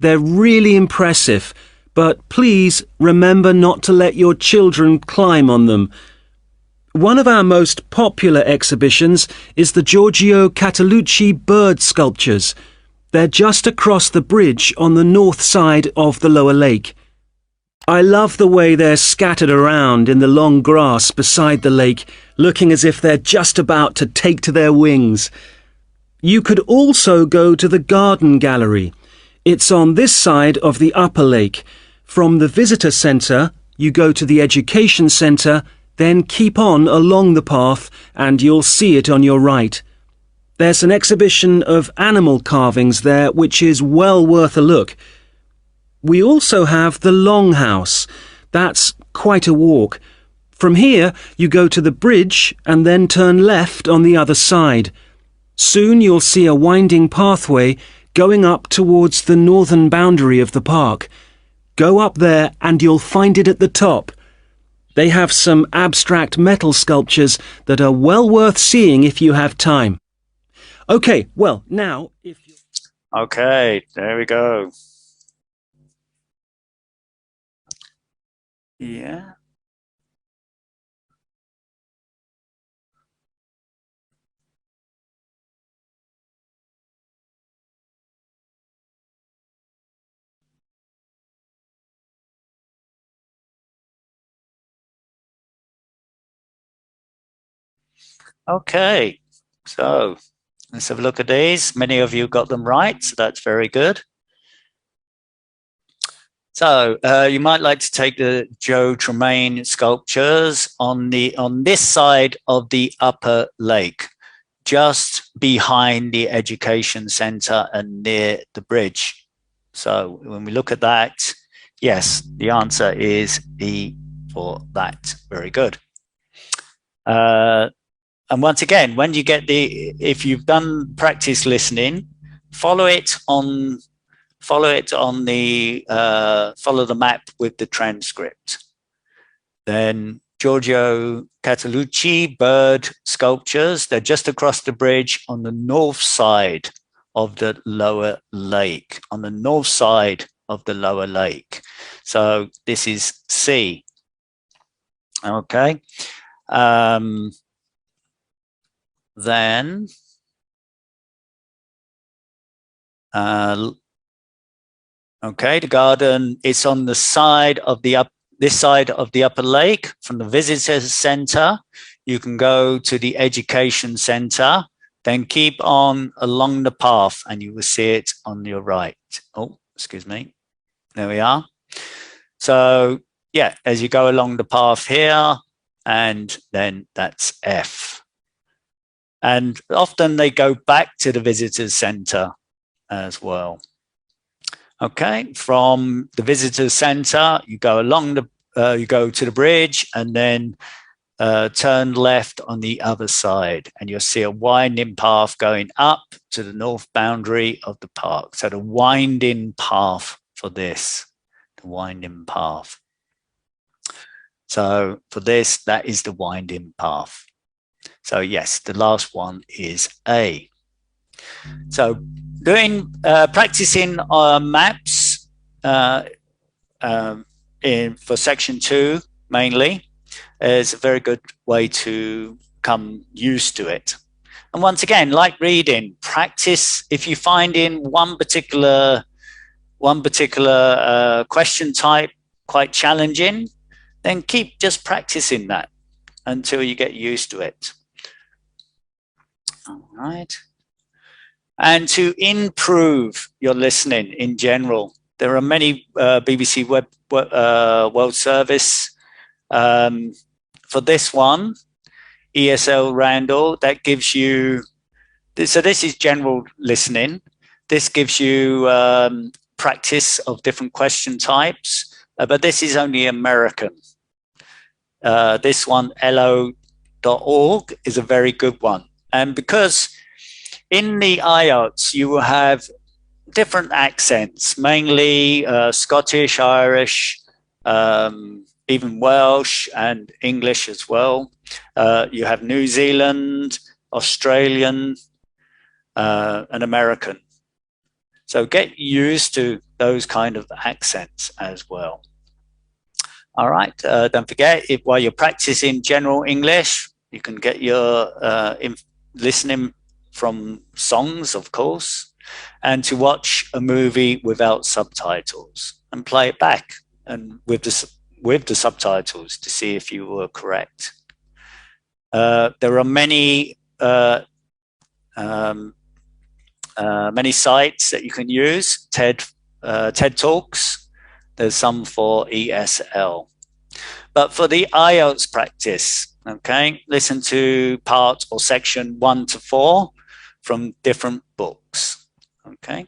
They're really impressive, but please remember not to let your children climb on them. One of our most popular exhibitions is the Giorgio Catalucci bird sculptures. They're just across the bridge on the north side of the lower lake. I love the way they're scattered around in the long grass beside the lake, looking as if they're just about to take to their wings. You could also go to the garden gallery. It's on this side of the upper lake. From the visitor centre, you go to the education centre, then keep on along the path and you'll see it on your right. There's an exhibition of animal carvings there which is well worth a look. We also have the Longhouse. That's quite a walk. From here, you go to the bridge and then turn left on the other side. Soon you'll see a winding pathway going up towards the northern boundary of the park. Go up there and you'll find it at the top. They have some abstract metal sculptures that are well worth seeing if you have time. Okay, well, now if you... Okay, there we go. Yeah. Okay, so let's have a look at these. Many of you got them right, so that's very good. So you might like to take the Joe Tremaine sculptures on this side of the upper lake, just behind the education centre and near the bridge. So when we look at that, yes, the answer is E for that. Very good. And once again, when you get if you've done practice listening, follow the map with the transcript. Then Giorgio Catalucci bird sculptures, they're just across the bridge on the north side of the lower lake, So this is C. Okay. Then okay, the garden is on the side of this side of the upper lake. From the visitor center, you can go to the education center, then keep on along the path and you will see it on your right. Oh, excuse me. There we are. So yeah, as you go along the path here, and then that's F. And often they go back to the visitors center as well. Okay, from the visitors center, you go along you go to the bridge and then turn left on the other side, and you'll see a winding path going up to the north boundary of the park. So the winding path for this, the winding path. So for this, that is the winding path. So yes, the last one is A. So practicing maps for section 2 mainly is a very good way to come used to it. And once again, like reading, practice. If you find in one particular question type quite challenging, then keep just practicing that until you get used to it. All right. And to improve your listening in general, there are many BBC World Service. For this one, ESL Randall, that gives you So this is general listening. This gives you practice of different question types, but this is only American. This one, lo.org, is a very good one. And because in the IELTS, you will have different accents, mainly Scottish, Irish, even Welsh and English as well. You have New Zealand, Australian, and American. So get used to those kind of accents as well. All right, don't forget, while you're practicing general English, you can get your listening from songs, of course, and to watch a movie without subtitles and play it back and with the subtitles to see if you were correct. There are many many sites that you can use. TED Talks. There's some for ESL. But for the IELTS practice, okay, listen to part or section 1 to 4 from different books. Okay,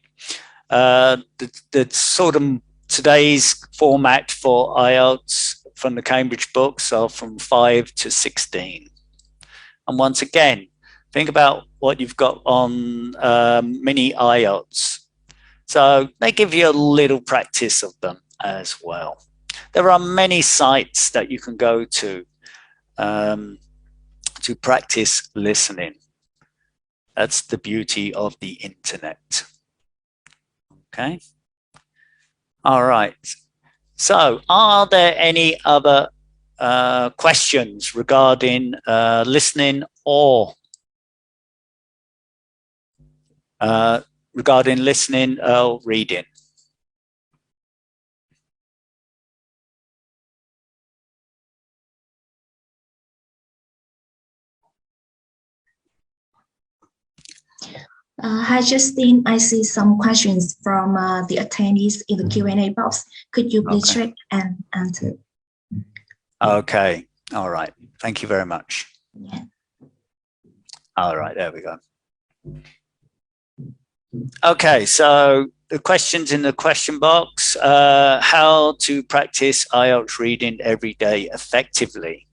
the sort of today's format for IELTS from the Cambridge books are from 5 to 16. And once again, think about what you've got on mini IELTS. So they give you a little practice of them as well. There are many sites that you can go to practice listening. That's the beauty of the internet. Okay. All right. So are there any other questions regarding listening or regarding listening or reading? Hi, Justine. I see some questions from the attendees in the Q&A box. Could you please check and answer? Okay. All right. Thank you very much. Yeah. All right. There we go. Okay. So the questions in the question box, how to practice IELTS reading every day effectively.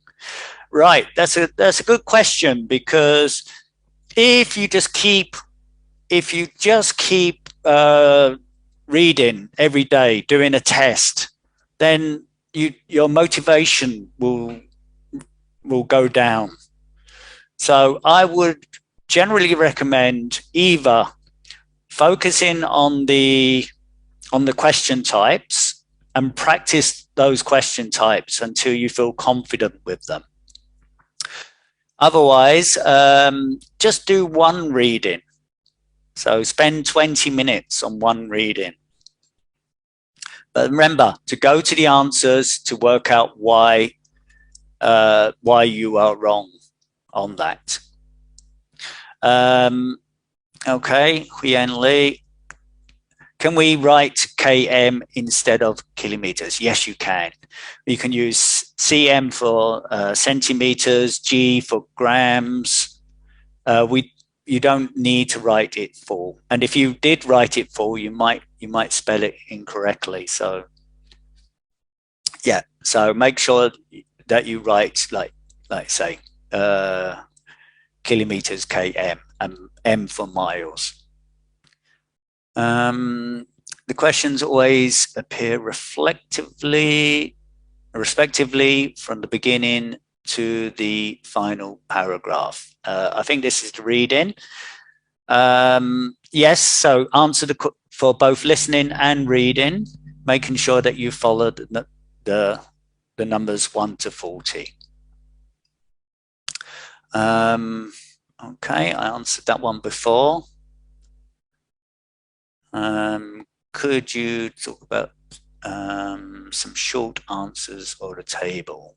Right. That's a good question, because if you just keep reading every day, doing a test, then your motivation will go down. So I would generally recommend either focusing on the question types and practice those question types until you feel confident with them. Otherwise, just do one reading. So spend 20 minutes on one reading. But remember to go to the answers to work out why you are wrong on that. Okay, Huyen Lee. Can we write km instead of kilometers? Yes, you can. You can use cm for centimeters, g for grams. You don't need to write it full. And if you did write it full, you might spell it incorrectly. So yeah, so make sure that you write like say kilometers, km, and m for miles. The questions always appear respectively from the beginning to the final paragraph. I think this is the reading. Yes, so answer for both listening and reading, making sure that you follow the numbers 1 to 40. Okay, I answered that one before. Could you talk about some short answers or a table?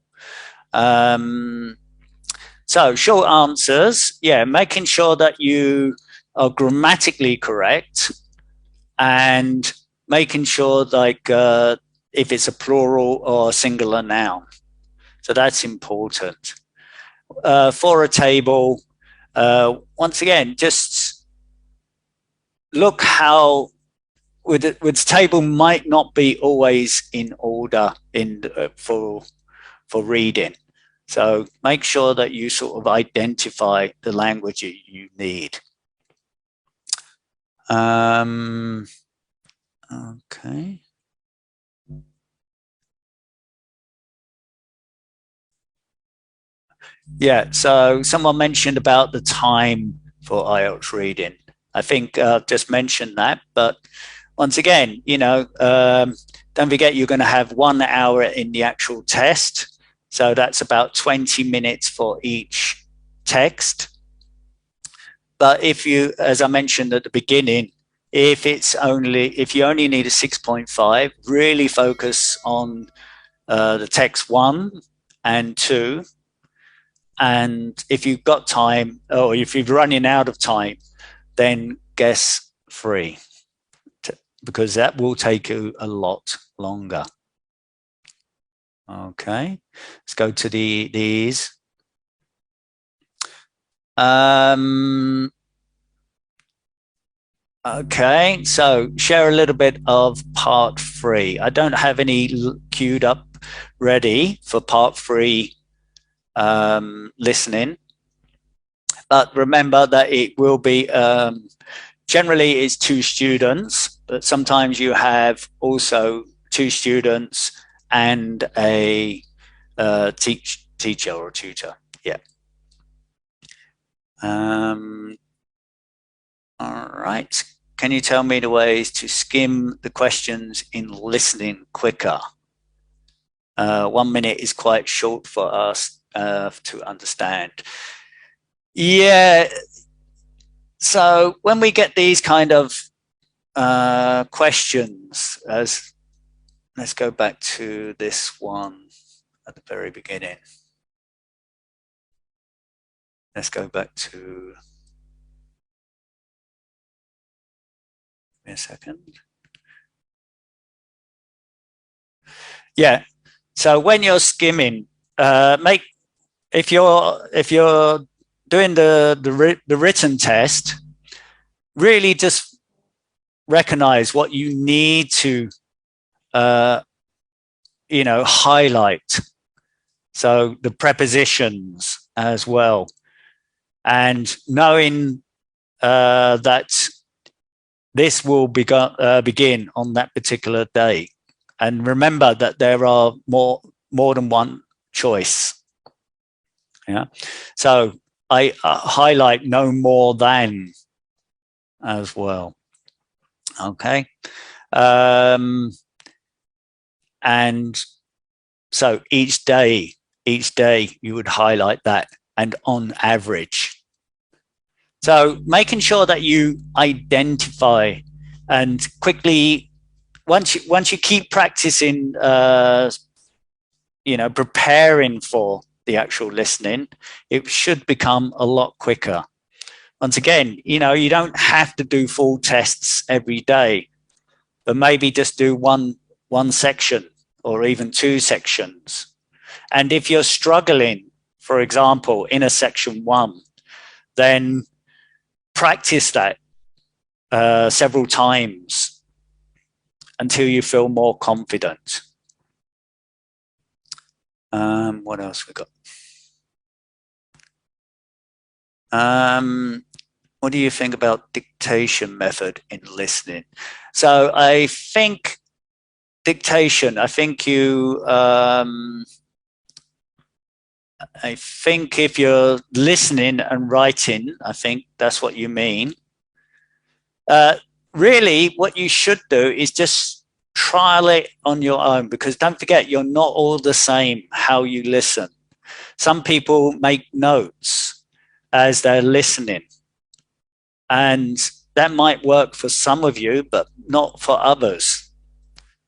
So short answers, yeah, making sure that you are grammatically correct and making sure like if it's a plural or a singular noun. So that's important. For a table, once again, just look how with the table might not be always in order for reading. So make sure that you sort of identify the language you need. Okay. Yeah, so someone mentioned about the time for IELTS reading. I think just mentioned that, but once again, you know, don't forget you're going to have 1 hour in the actual test. So that's about 20 minutes for each text. But if you, as I mentioned at the beginning, if you only need a 6.5, really focus on the text 1 and 2. And if you've got time, or if you're running out of time, then guess 3, because that will take you a lot longer. Okay, let's go to these. Okay, so share a little bit of part 3. I don't have any queued up ready for part 3 listening, but remember that it will be generally it's 2 students, but sometimes you have also 2 students and a teacher or tutor. Yeah. All right. Can you tell me the ways to skim the questions in listening quicker? 1 minute is quite short for us to understand. Yeah. So when we get these kind of questions, let's go back to this one at the very beginning. Let's go back to, a second. Yeah. So when you're skimming, if you're doing the written test, really just recognize what you need to you know, highlight. So the prepositions as well, and knowing that this will begin on that particular day. And remember that there are more than one choice. Yeah. So I highlight no more than as well. Okay. And so each day you would highlight that, and on average. So making sure that you identify and quickly, once you keep practicing, you know, preparing for the actual listening, it should become a lot quicker. Once again, you know, you don't have to do full tests every day, but maybe just do one section or even 2 sections. And if you're struggling, for example, in a section 1, then practice that several times until you feel more confident. What else we got? What do you think about dictation method in listening? So I think dictation, I think if you're listening and writing, I think that's what you mean. Really, what you should do is just trial it on your own, because don't forget, you're not all the same how you listen. Some people make notes as they're listening, and that might work for some of you, but not for others.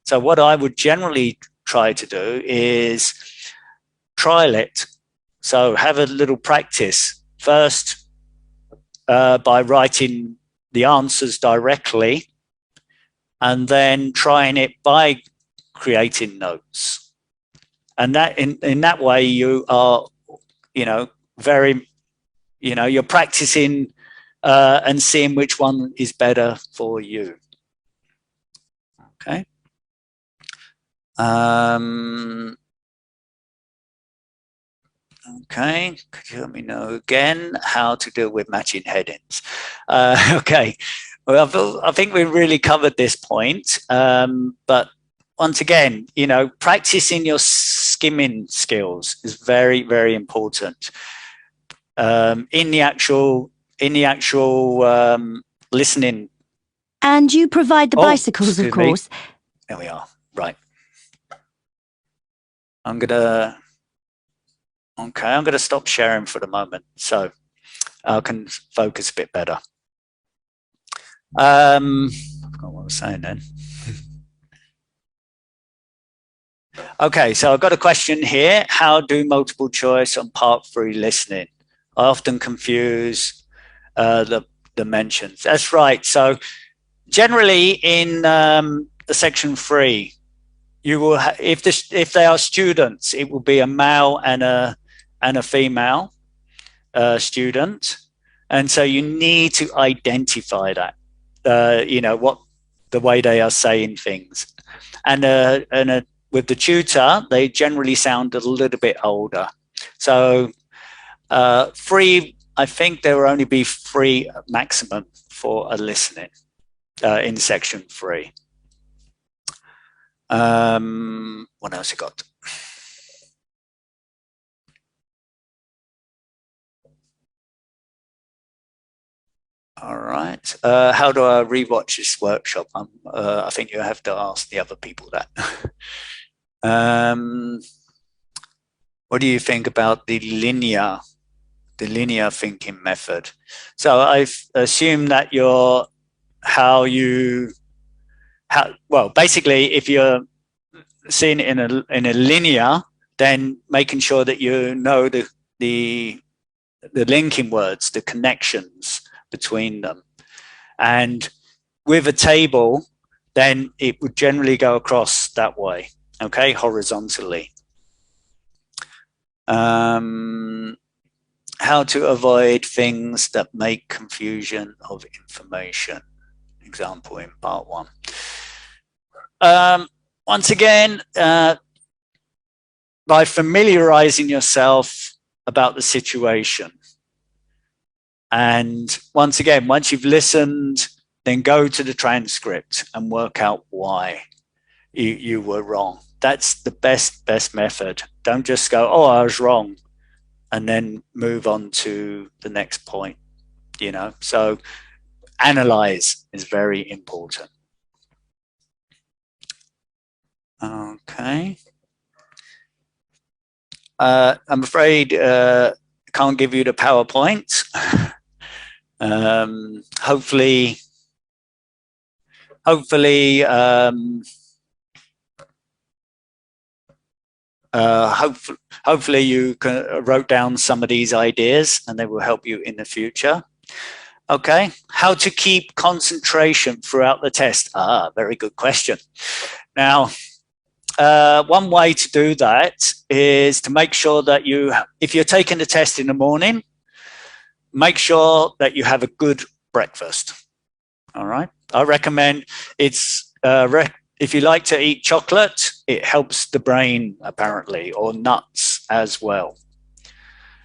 So what I would generally try to do is trial it. So have a little practice first by writing the answers directly, and then trying it by creating notes. And that in that way you are, you know, very, you know, you're practicing and seeing which one is better for you. Okay. Okay, could you let me know again how to deal with matching headings? Okay, well, I think we really covered this point, but once again, you know, practicing your skimming skills is very, very important. In the actual listening. And you provide the bicycles, of course. There we are. Right. I'm gonna stop sharing for the moment so I can focus a bit better. I forgot what I was saying then. Okay, so I've got a question here. How do multiple choice on part 3 listening? I often confuse the mentions. That's right. So generally in the section 3, you will if they are students, it will be a male and a female student, and so you need to identify that. You know what the way they are saying things, and with the tutor, they generally sound a little bit older. So 3, I think there will only be 3 maximum for a listening in section 3. What else you got? All right. How do I rewatch this workshop? I think you have to ask the other people that. What do you think about the linear thinking method? So I've assumed that well, basically, if you're seeing it in a linear, then making sure that you know the linking words, the connections between them, and with a table, then it would generally go across that way. Okay, horizontally. How to avoid things that make confusion of information. Example in part 1. Once again, by familiarizing yourself about the situation. And once again, once you've listened, then go to the transcript and work out why you were wrong. That's the best method. Don't just go, oh, I was wrong, and then move on to the next point, you know. So analyze is very important. Okay. I'm afraid I can't give you the PowerPoint. Hopefully you wrote down some of these ideas and they will help you in the future. Okay, how to keep concentration throughout the test? Very good question. Now, one way to do that is to make sure that if you're taking the test in the morning, make sure that you have a good breakfast. All right. I recommend if you like to eat chocolate, it helps the brain apparently, or nuts as well.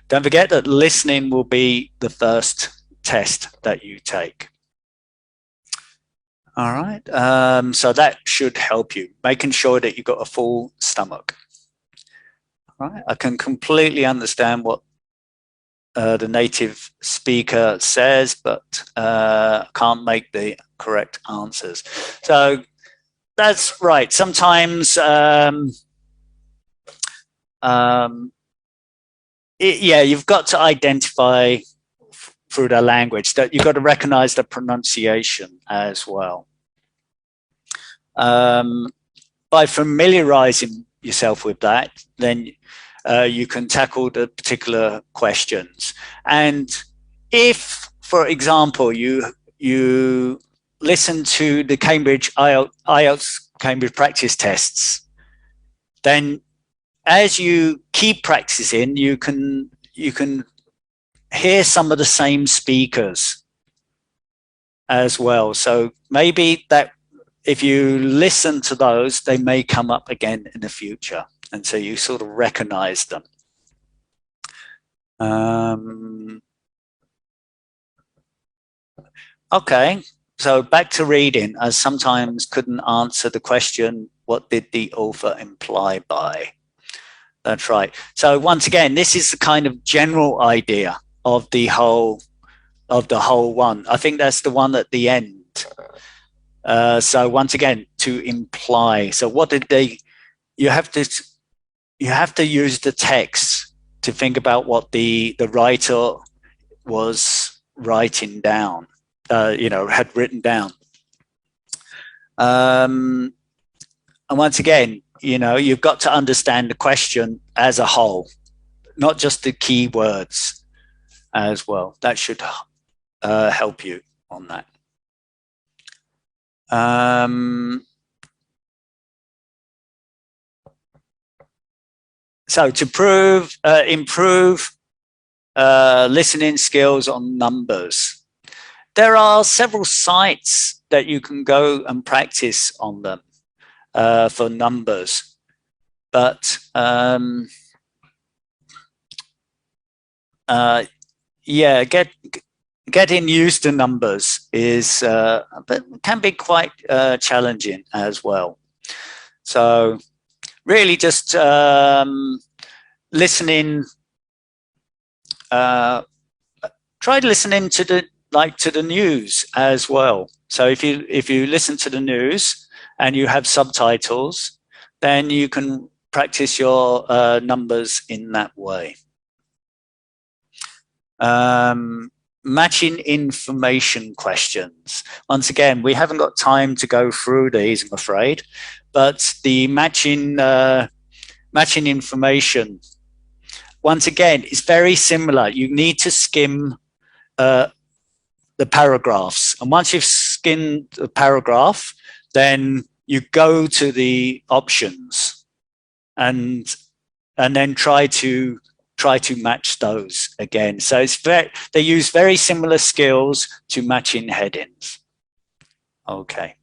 Don't forget that listening will be the first test that you take. All right. So that should help you, making sure that you've got a full stomach. All right. I can completely understand what the native speaker says, but can't make the correct answers. So that's right. Sometimes, you've got to identify through the language that you've got to recognize the pronunciation as well. By familiarizing yourself with that, then you can tackle the particular questions. And if, for example, you listen to the Cambridge IELTS Cambridge practice tests, then as you keep practicing, you can hear some of the same speakers as well. So maybe that if you listen to those, they may come up again in the future. And so you sort of recognize them. Okay, so back to reading. I sometimes couldn't answer the question, what did the author imply by? That's right. So once again, this is the kind of general idea of the whole one. I think that's the one at the end. So once again, to imply. So what did they? You have to use the text to think about what the writer was writing down. Had written down. And once again, you've got to understand the question as a whole, not just the key words as well. That should help you on that. So to improve listening skills on numbers, there are several sites that you can go and practice on them for numbers, but getting used to numbers but can be quite challenging as well. So really just listening, try listening to the news as well. So if you listen to the news and you have subtitles, then you can practice your numbers in that way. Matching information questions. Once again, we haven't got time to go through these, I'm afraid, but the matching information, once again, is very similar. You need to skim the paragraphs, and once you've skimmed the paragraph, then you go to the options and then try to match those again. So they use very similar skills to matching headings. Okay.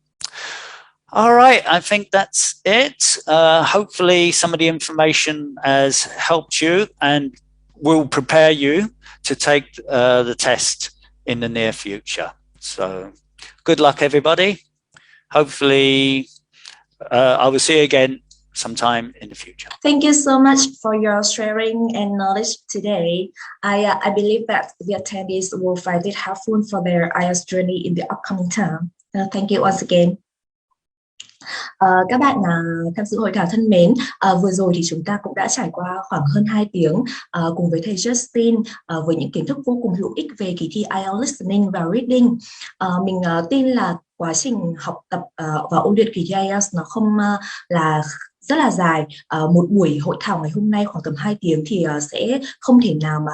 All right, I think that's it. Hopefully some of the information has helped you and will prepare you to take the test in the near future. So good luck, everybody. Hopefully I will see you again sometime in the future. Thank you so much for your sharing and knowledge today. I believe that the attendees will find it helpful for their IELTS journey in the upcoming time. Thank you once again. Các bạn tham dự hội thảo thân mến, vừa rồi thì chúng ta cũng đã trải qua khoảng hơn 2 tiếng cùng với thầy Justin với những kiến thức vô cùng hữu ích về kỳ thi IELTS Listening và Reading. Mình tin là quá trình học tập và ôn luyện kỳ thi IELTS nó không là rất là dài. Một buổi hội thảo ngày hôm nay khoảng tầm 2 tiếng thì sẽ không thể nào mà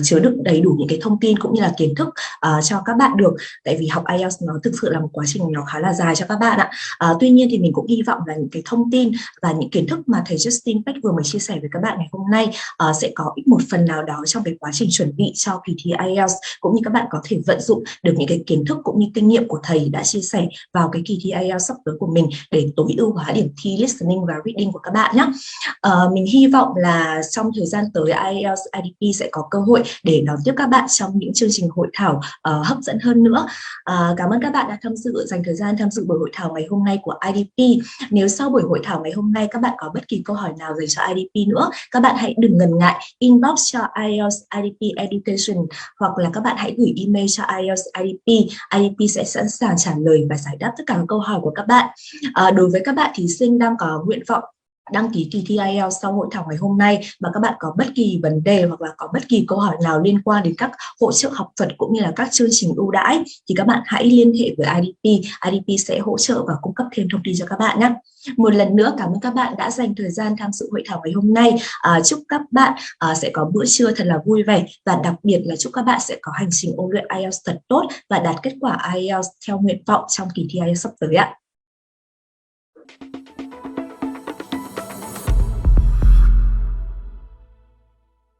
chứa đựng đầy đủ những cái thông tin cũng như là kiến thức cho các bạn được, tại vì học IELTS nó thực sự là một quá trình nó khá là dài cho các bạn ạ. Tuy nhiên thì mình cũng hy vọng là những cái thông tin và những kiến thức mà thầy Justin Peck vừa mới chia sẻ với các bạn ngày hôm nay sẽ có ích một phần nào đó trong cái quá trình chuẩn bị cho kỳ thi IELTS, cũng như các bạn có thể vận dụng được những cái kiến thức cũng như kinh nghiệm của thầy đã chia sẻ vào cái kỳ thi IELTS sắp tới của mình để tối ưu hóa điểm thi listening và reading của các bạn nhé. Mình hy vọng là trong thời gian tới IELTS IDP sẽ có cơ hội để đón tiếp các bạn trong những chương trình hội thảo hấp dẫn hơn nữa. Cảm ơn các bạn đã dành thời gian tham dự buổi hội thảo ngày hôm nay của IDP. Nếu sau buổi hội thảo ngày hôm nay các bạn có bất kỳ câu hỏi nào dành cho IDP nữa, các bạn hãy đừng ngần ngại inbox cho IELTS IDP Education, hoặc là các bạn hãy gửi email cho IELTS IDP. IDP sẽ sẵn sàng trả lời và giải đáp tất cả các câu hỏi của các bạn. Đối với các bạn thí sinh đang có nguyện vọng đăng ký kỳ thi IELTS sau hội thảo ngày hôm nay mà các bạn có bất kỳ vấn đề hoặc là có bất kỳ câu hỏi nào liên quan đến các hỗ trợ học thuật cũng như là các chương trình ưu đãi thì các bạn hãy liên hệ với IDP. IDP sẽ hỗ trợ và cung cấp thêm thông tin cho các bạn nhé. Một lần nữa cảm ơn các bạn đã dành thời gian tham dự hội thảo ngày hôm nay. Chúc các bạn sẽ có bữa trưa thật là vui vẻ, và đặc biệt là chúc các bạn sẽ có hành trình ôn luyện IELTS thật tốt và đạt kết quả IELTS theo nguyện vọng trong kỳ thi IELTS sắp tới ạ.